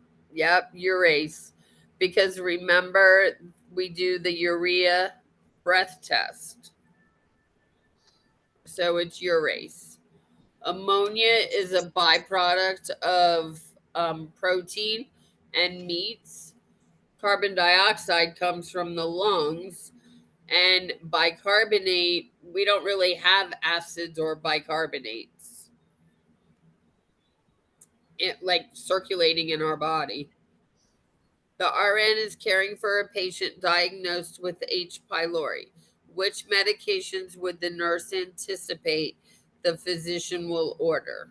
urase. Because remember, we do the urea breath test. So it's urase. Ammonia is a byproduct of protein and meats. Carbon dioxide comes from the lungs. And bicarbonate, we don't really have acids or bicarbonates like circulating in our body. The RN is caring for a patient diagnosed with H. pylori. Which medications would the nurse anticipate the physician will order?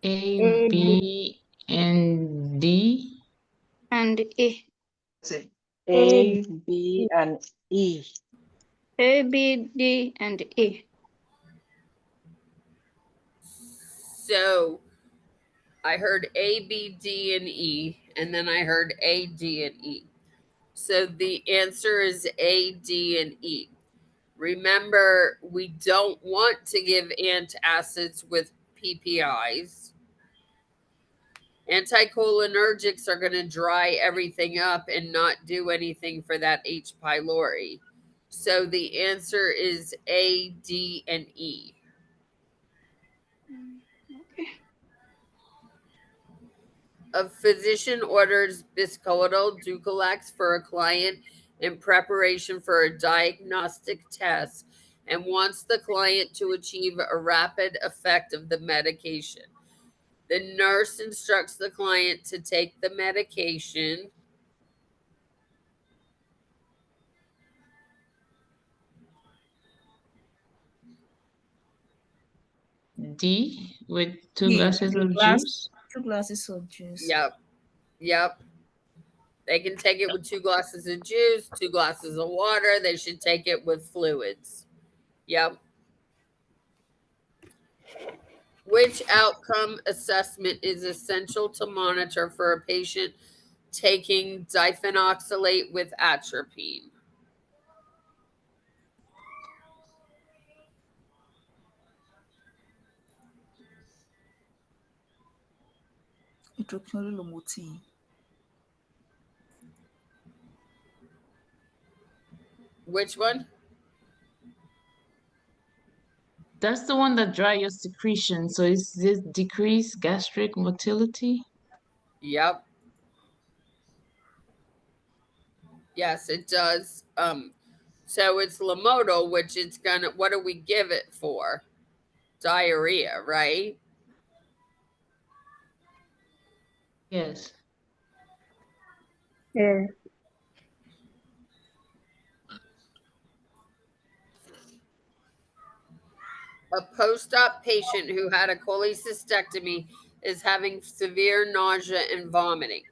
A, B, and D. And E. A, B, and E. A, B, D, and E. So I heard A, B, D, and E, and then I heard A, D, and E. So the answer is A, D, and E. Remember, we don't want to give antacids with PPIs. Anticholinergics are going to dry everything up and not do anything for that H. pylori. So the answer is A, D, and E. Okay. A physician orders biscoidal Dulcolax for a client in preparation for a diagnostic test and wants the client to achieve a rapid effect of the medication. The nurse instructs the client to take the medication. D, with two D, glasses of juice. 2 glasses of juice. Yep. They can take it with 2 glasses of juice, 2 glasses of water. They should take it with fluids. Yep. Which outcome assessment is essential to monitor for a patient taking diphenoxylate with atropine? Which one? That's the one that dry your secretion. So is this decreased gastric motility? Yep. Yes, it does. So it's Lamotil, which it's gonna. What do we give it for? Diarrhea, right? Yes. Yeah. A post-op patient who had a cholecystectomy is having severe nausea and vomiting.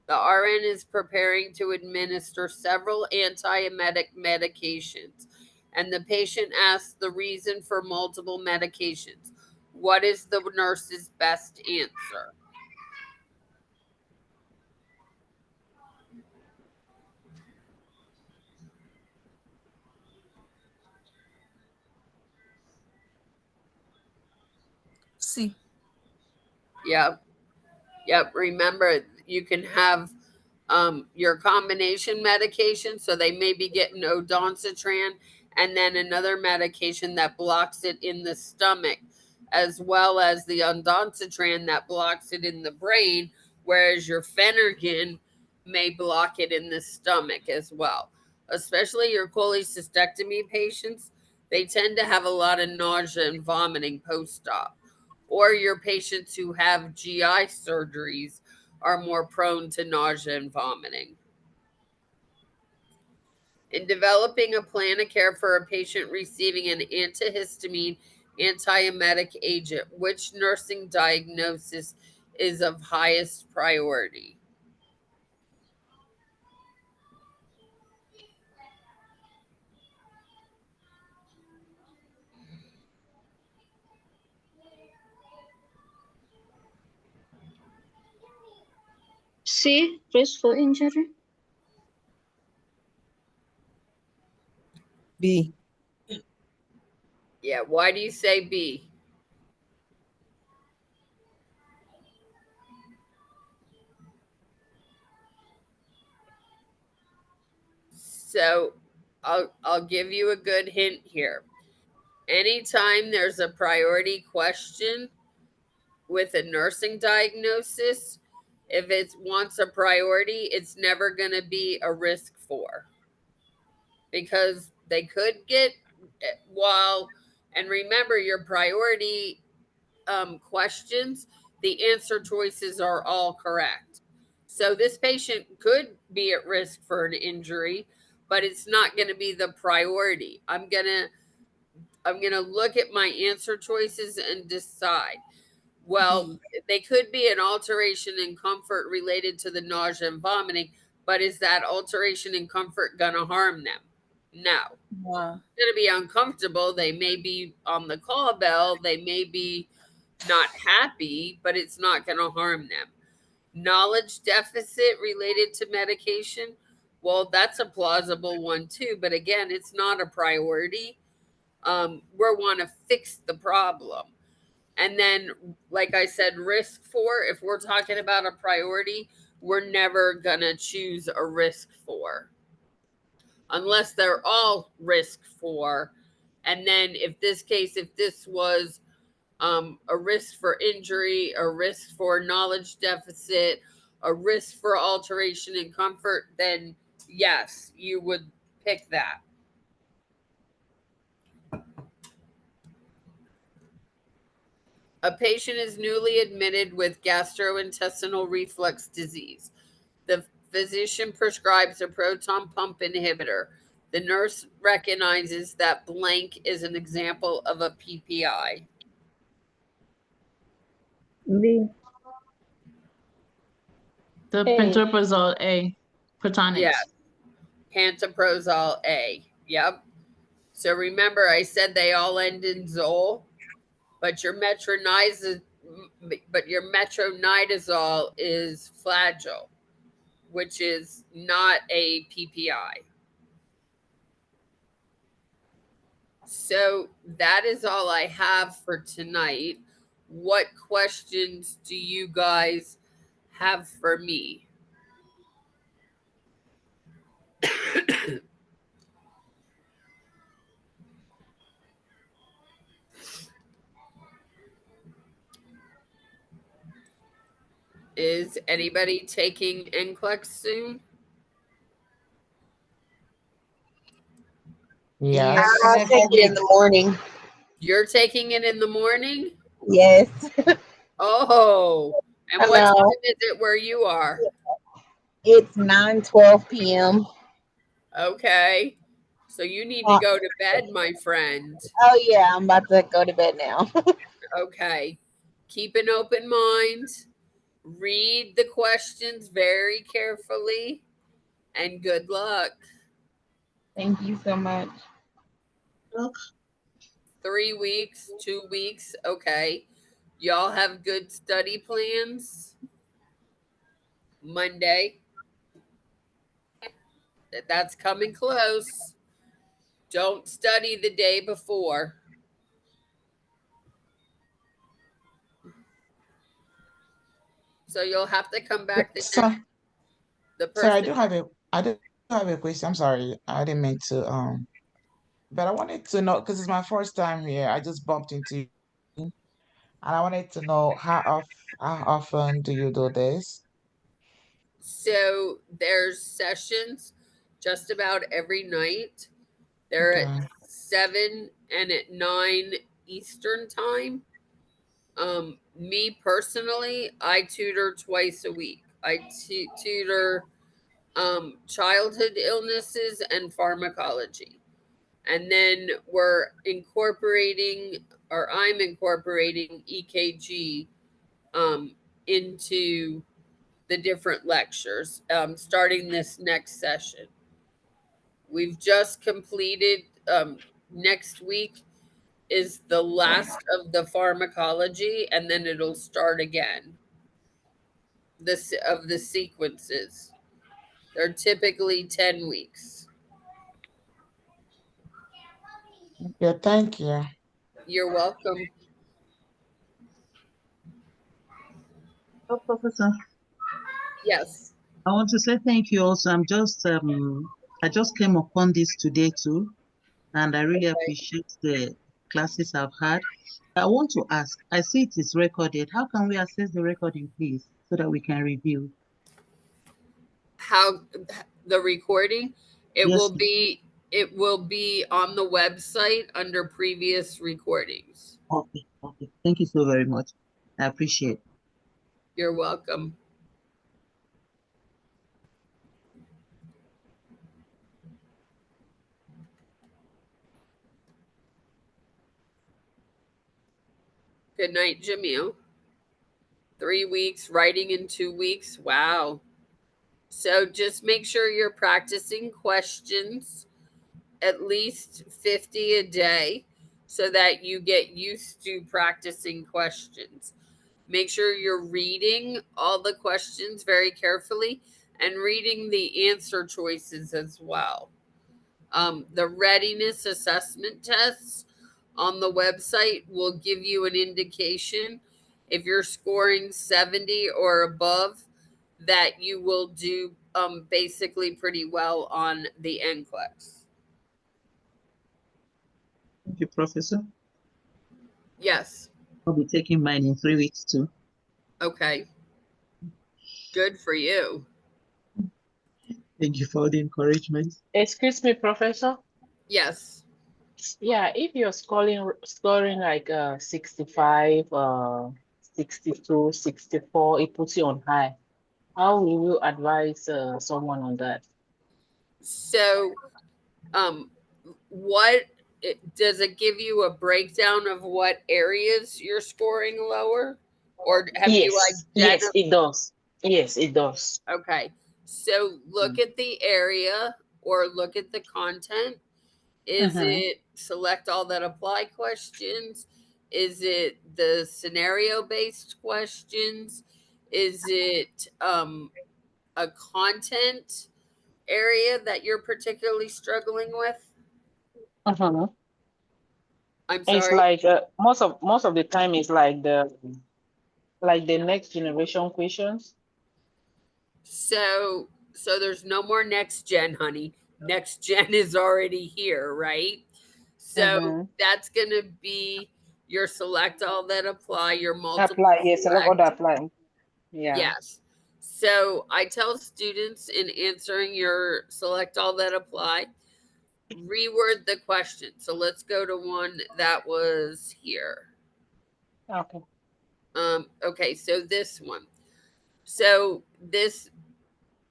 The RN is preparing to administer several antiemetic medications, and the patient asks the reason for multiple medications. What is the nurse's best answer? C. Yep. Remember, you can have your combination medication. So they may be getting ondansetron and then another medication that blocks it in the stomach, as well as the ondansetron that blocks it in the brain, whereas your Phenergan may block it in the stomach as well. Especially your cholecystectomy patients, they tend to have a lot of nausea and vomiting post-op. Or your patients who have GI surgeries are more prone to nausea and vomiting. In developing a plan of care for a patient receiving an antihistamine antiemetic agent, which nursing diagnosis is of highest priority? C, risk for injury. B. Yeah, why do you say B? So I'll give you a good hint here. Anytime there's a priority question with a nursing diagnosis, if it wants a priority, it's never going to be a risk for, because they could get and remember your priority questions, the answer choices are all correct. So this patient could be at risk for an injury, but it's not going to be the priority. I'm going to look at my answer choices and decide. Well, they could be an alteration in comfort related to the nausea and vomiting, but is that alteration in comfort going to harm them? No. Wow. It's going to be uncomfortable. They may be on the call bell. They may be not happy, but it's not going to harm them. Knowledge deficit related to medication. Well, that's a plausible one too, but again, it's not a priority. We want to fix the problem. And then, like I said, risk for, if we're talking about a priority, we're never going to choose a risk for unless they're all risk for. And then, if this was a risk for injury, a risk for knowledge deficit, a risk for alteration in comfort, then yes, you would pick that. A patient is newly admitted with gastrointestinal reflux disease. The physician prescribes a proton pump inhibitor. The nurse recognizes that blank is an example of a PPI. B. The A. pantoprazole A. Protonics. Yeah. Pantoprazole A. Yep. So remember, I said they all end in zol, but your metronidazole is Flagyl, which is not a PPI. So that is all I have for tonight. What questions do you guys have for me? Is anybody taking NCLEX soon? Yes. I'll take it in the morning. You're taking it in the morning? Yes. Oh, and what Hello. time is it where you are? It's 9:12 p.m. Okay. So you need to go to bed, my friend. Oh yeah, I'm about to go to bed now. Okay. Keep an open mind. Read the questions very carefully. And good luck. Thank you so much. 3 weeks, 2 weeks. Okay. Y'all have good study plans? Monday. That's coming close. Don't study the day before. So you'll have to come back the So, the so I person. do have a question. I'm sorry. I didn't mean to but I wanted to know because it's my first time here. I just bumped into you and I wanted to know how often do you do this? So there's sessions just about every night. They're Okay. at 7 and at 9 Eastern time. Me personally, I tutor twice a week. I tutor childhood illnesses and pharmacology. And then I'm incorporating EKG into the different lectures, starting this next session. We've just completed, next week is the last of the pharmacology, and then it'll start again. Of the sequences. They're typically 10 weeks. Yeah, thank you. You're welcome. Oh, Professor, Yes. I want to say thank you also. I just came upon this today too, and I really appreciate the classes I've had. I want to ask, I see it is recorded. How can we access the recording, please, so that we can review? How the recording? It Yes, will be on the website under previous recordings. okay. Thank you so very much. I appreciate it. You're welcome. Good night, Jamil. 3 weeks, writing in 2 weeks. Wow. So just make sure you're practicing questions, at least 50 a day, so that you get used to practicing questions. Make sure you're reading all the questions very carefully and reading the answer choices as well. The readiness assessment tests on the website will give you an indication if you're scoring 70 or above, that you will do basically pretty well on the NCLEX. Thank you, Professor. Yes. I'll be taking mine in 3 weeks too. Okay. Good for you. Thank you for the encouragement. Excuse me, Professor. Yes. Yeah, if you're scoring like 65, 62, 64, it puts you on high. How will you advise someone on that? So, what does it give you a breakdown of what areas you're scoring lower, or have you Yes, identified? it does. Yes, it does. Okay, so look at the area or look at the content. Is it select all that apply questions? Is it the scenario based questions? Is it a content area that you're particularly struggling with? Uh-huh. I'm It's sorry. like most of the time it's like the next generation questions. So there's no more next gen, honey. Next gen is already here, right? So that's gonna be your select all that apply, your multiple Apply, yes, select all the select. apply. Yeah. Yes. So I tell students in answering your select all that apply, reword the question. So let's go to one that was here. Okay. Okay, so this one. So this,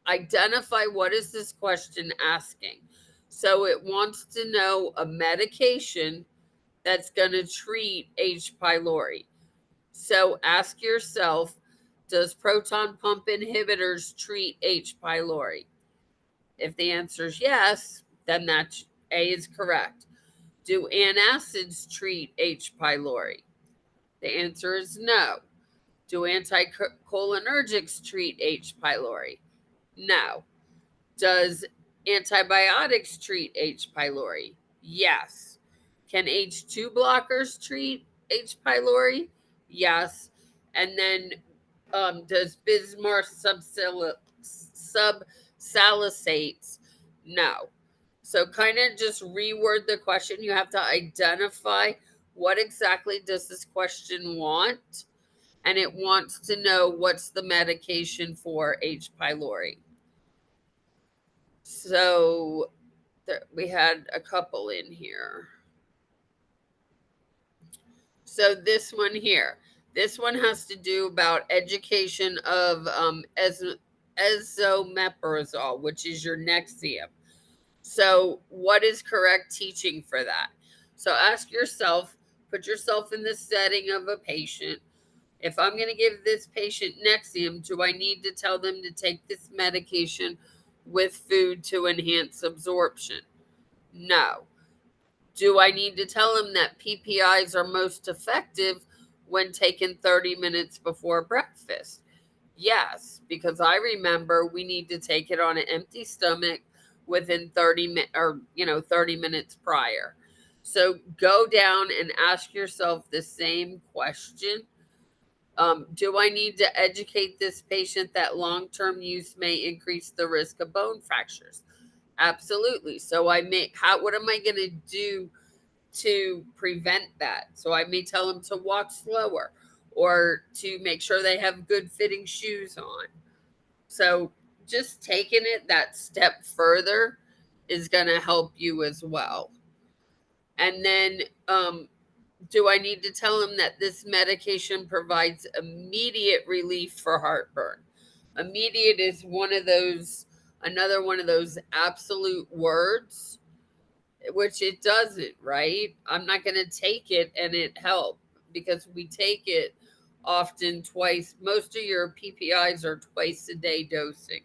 identify what is this question asking. So it wants to know a medication that's going to treat H. pylori. So ask yourself, does proton pump inhibitors treat H. pylori? If the answer is yes, then that A is correct. Do antacids treat H. pylori? The answer is no. Do anticholinergics treat H. pylori? No. Does antibiotics treat H. pylori? Yes. Can H2 blockers treat H. pylori? Yes. And then does Bismarck subsalicates? No. So kind of just reword the question. You have to identify what exactly does this question want, and it wants to know what's the medication for H. pylori. So we had a couple in here. So this one here, this one has to do about education of esomeprazole, which is your Nexium. So what is correct teaching for that? So ask yourself, put yourself in the setting of a patient If I'm going to give this patient Nexium, do I need to tell them to take this medication with food to enhance absorption? No. Do I need to tell them that PPIs are most effective when taken 30 minutes before breakfast? Yes, because I remember we need to take it on an empty stomach within 30 minutes prior. So go down and ask yourself the same question. Do I need to educate this patient that long-term use may increase the risk of bone fractures? Absolutely. So what am I going to do to prevent that? So I may tell them to walk slower or to make sure they have good fitting shoes on. So just taking it that step further is going to help you as well. And then, do I need to tell them that this medication provides immediate relief for heartburn? Immediate is another one of those absolute words, which it doesn't, right? I'm not going to take it and it help, because we take it often twice. Most of your PPIs are twice a day dosing.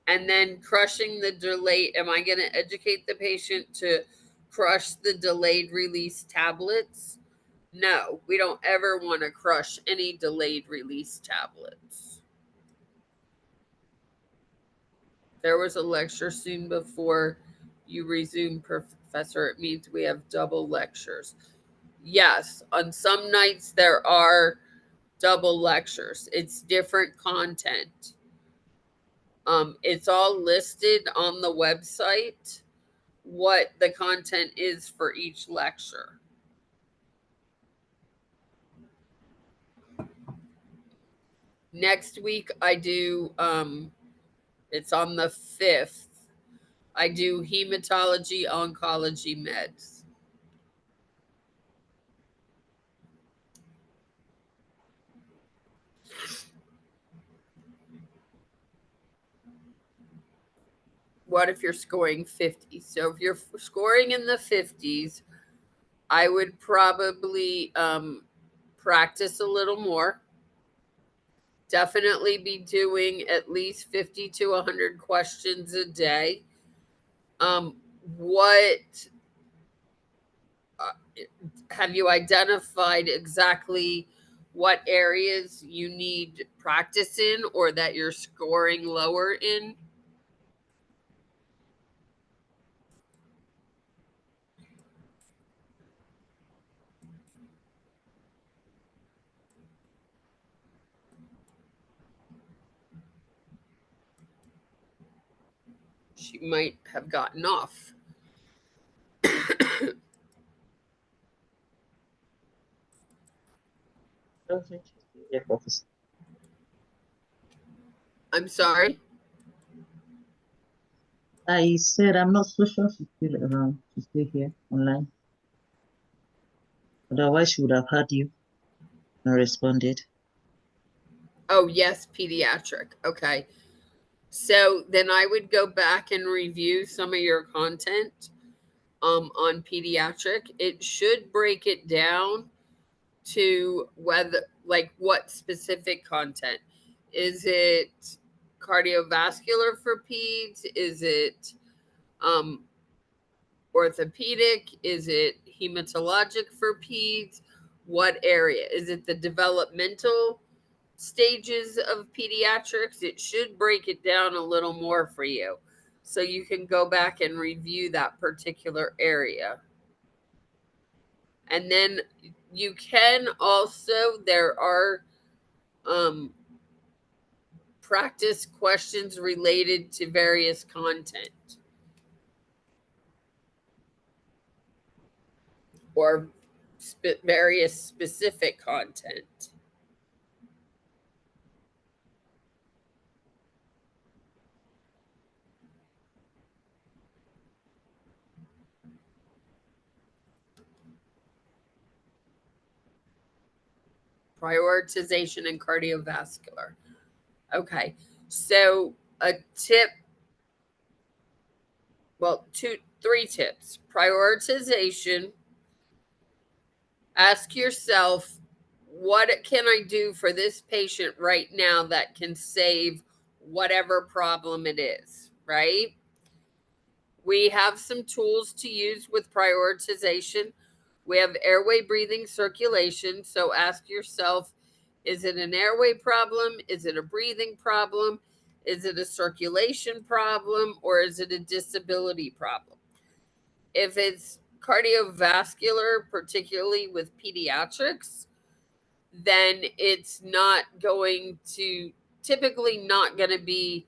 And then crushing the delayed, am I going to educate the patient to crush the delayed release tablets? No, we don't ever want to crush any delayed release tablets. There was a lecture soon before you resume, Professor. It means we have double lectures. Yes, on some nights there are double lectures. It's different content. It's all listed on the website, what the content is for each lecture. Next week I do, it's on the 5th, I do hematology oncology meds. What if you're scoring 50? So if you're scoring in the 50s, I would probably practice a little more. Definitely be doing at least 50 to 100 questions a day. What have you identified exactly what areas you need practice in or that you're scoring lower in? She might have gotten off. I'm sorry? I said I'm not so sure she's still around. She's still here online. Otherwise, she would have heard you and responded. Oh, yes, pediatric. Okay. So then I would go back and review some of your content on pediatric. It should break it down to what specific content. Is it cardiovascular for peds? Is it orthopedic? Is it hematologic for peds? What area? Is it the developmental stages of pediatrics? It should break it down a little more for you, so you can go back and review that particular area. And then you can also, there are practice questions related to various content or various specific content. Prioritization and cardiovascular. Okay, so a tip, well, 3 tips. Prioritization. Ask yourself, what can I do for this patient right now that can save whatever problem it is, right? We have some tools to use with prioritization. We have airway, breathing, circulation. So ask yourself, is it an airway problem? Is it a breathing problem? Is it a circulation problem? Or is it a disability problem? If it's cardiovascular, particularly with pediatrics, then it's not going to, typically not going to be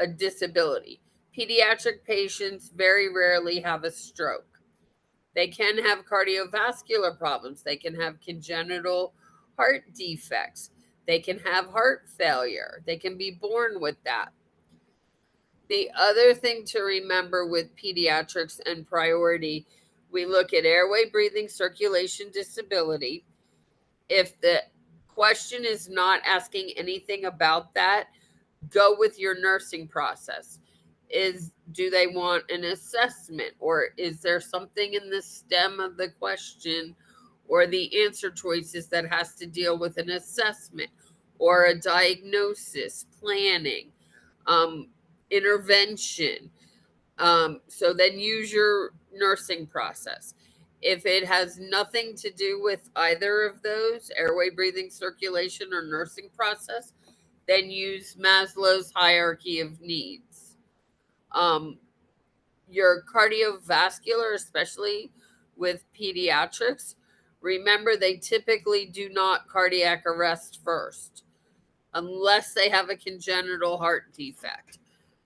a disability. Pediatric patients very rarely have a stroke. They can have cardiovascular problems. They can have congenital heart defects. They can have heart failure. They can be born with that. The other thing to remember with pediatrics and priority, we look at airway, breathing, circulation, disability. If the question is not asking anything about that, go with your nursing process. Do they want an assessment, or is there something in the stem of the question or the answer choices that has to deal with an assessment or a diagnosis, planning, intervention? So then use your nursing process. If it has nothing to do with either of those, airway, breathing, circulation, or nursing process, then use Maslow's hierarchy of needs. Your cardiovascular, especially with pediatrics, remember they typically do not cardiac arrest first unless they have a congenital heart defect.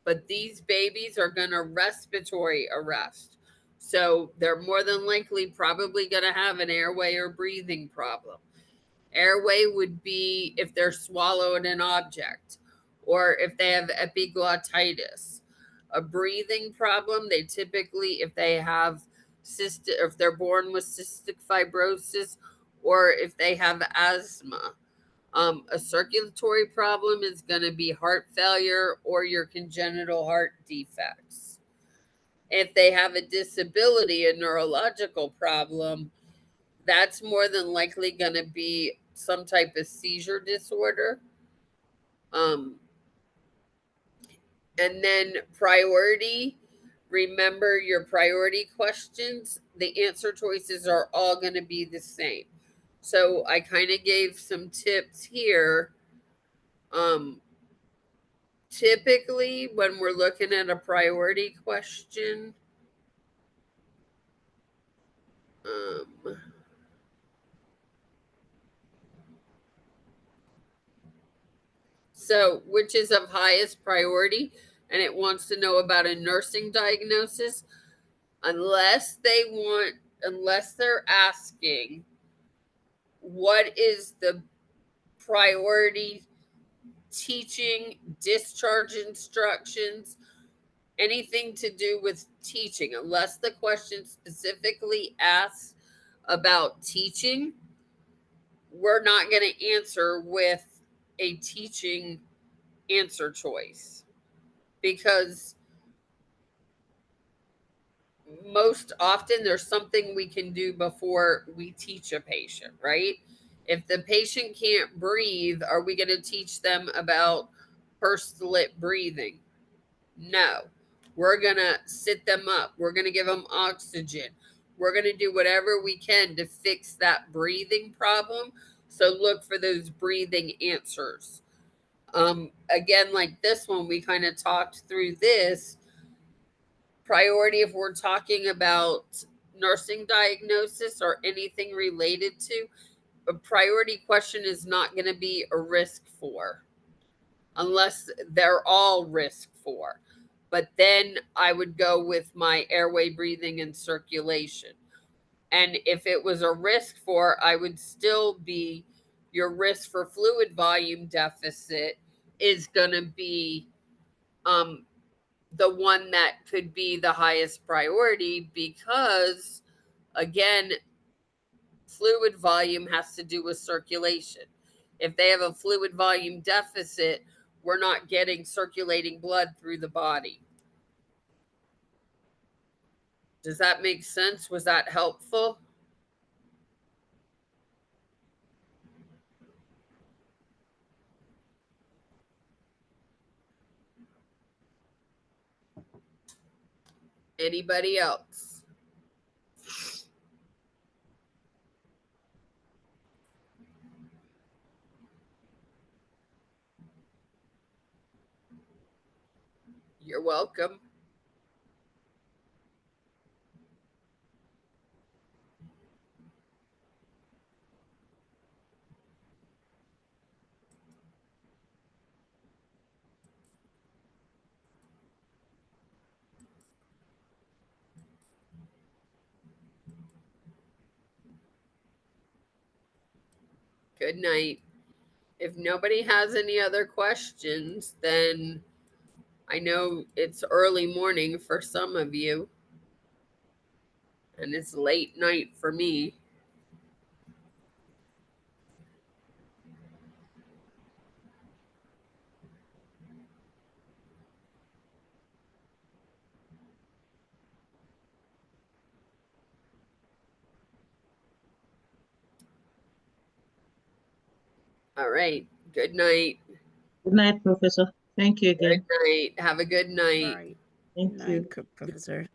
But these babies are going to respiratory arrest. So they're more than likely probably going to have an airway or breathing problem. Airway would be if they're swallowing an object or if they have epiglottitis. A breathing problem, they typically, if they have cystic, if they're born with cystic fibrosis, or if they have asthma. A circulatory problem is going to be heart failure or your congenital heart defects. If they have a disability, a neurological problem, that's more than likely going to be some type of seizure disorder. And then priority, remember your priority questions, the answer choices are all going to be the same. So I kind of gave some tips here. Typically, when we're looking at a priority question, so which is of highest priority, and it wants to know about a nursing diagnosis, unless they're asking what is the priority teaching, discharge instructions, anything to do with teaching, unless the question specifically asks about teaching, we're not going to answer with a teaching answer choice, because most often there's something we can do before we teach a patient, right? If the patient can't breathe, are we going to teach them about pursed lip breathing? No. We're going to sit them up. We're going to give them oxygen. We're going to do whatever we can to fix that breathing problem. So look for those breathing answers. Again, like this one, we kind of talked through this. Priority, if we're talking about nursing diagnosis or anything related to, a priority question is not going to be a risk for, unless they're all risk for. But then I would go with my airway, breathing, and circulation. And if it was a risk for, I would still be, your risk for fluid volume deficit is going to be the one that could be the highest priority, because, again, fluid volume has to do with circulation. If they have a fluid volume deficit, we're not getting circulating blood through the body. Does that make sense? Was that helpful? Anybody else? You're welcome. Good night. If nobody has any other questions, then I know it's early morning for some of you, and it's late night for me. All right. Good night. Good night, Professor. Thank you again. Good night. Have a good night. Right. Thank you. Professor.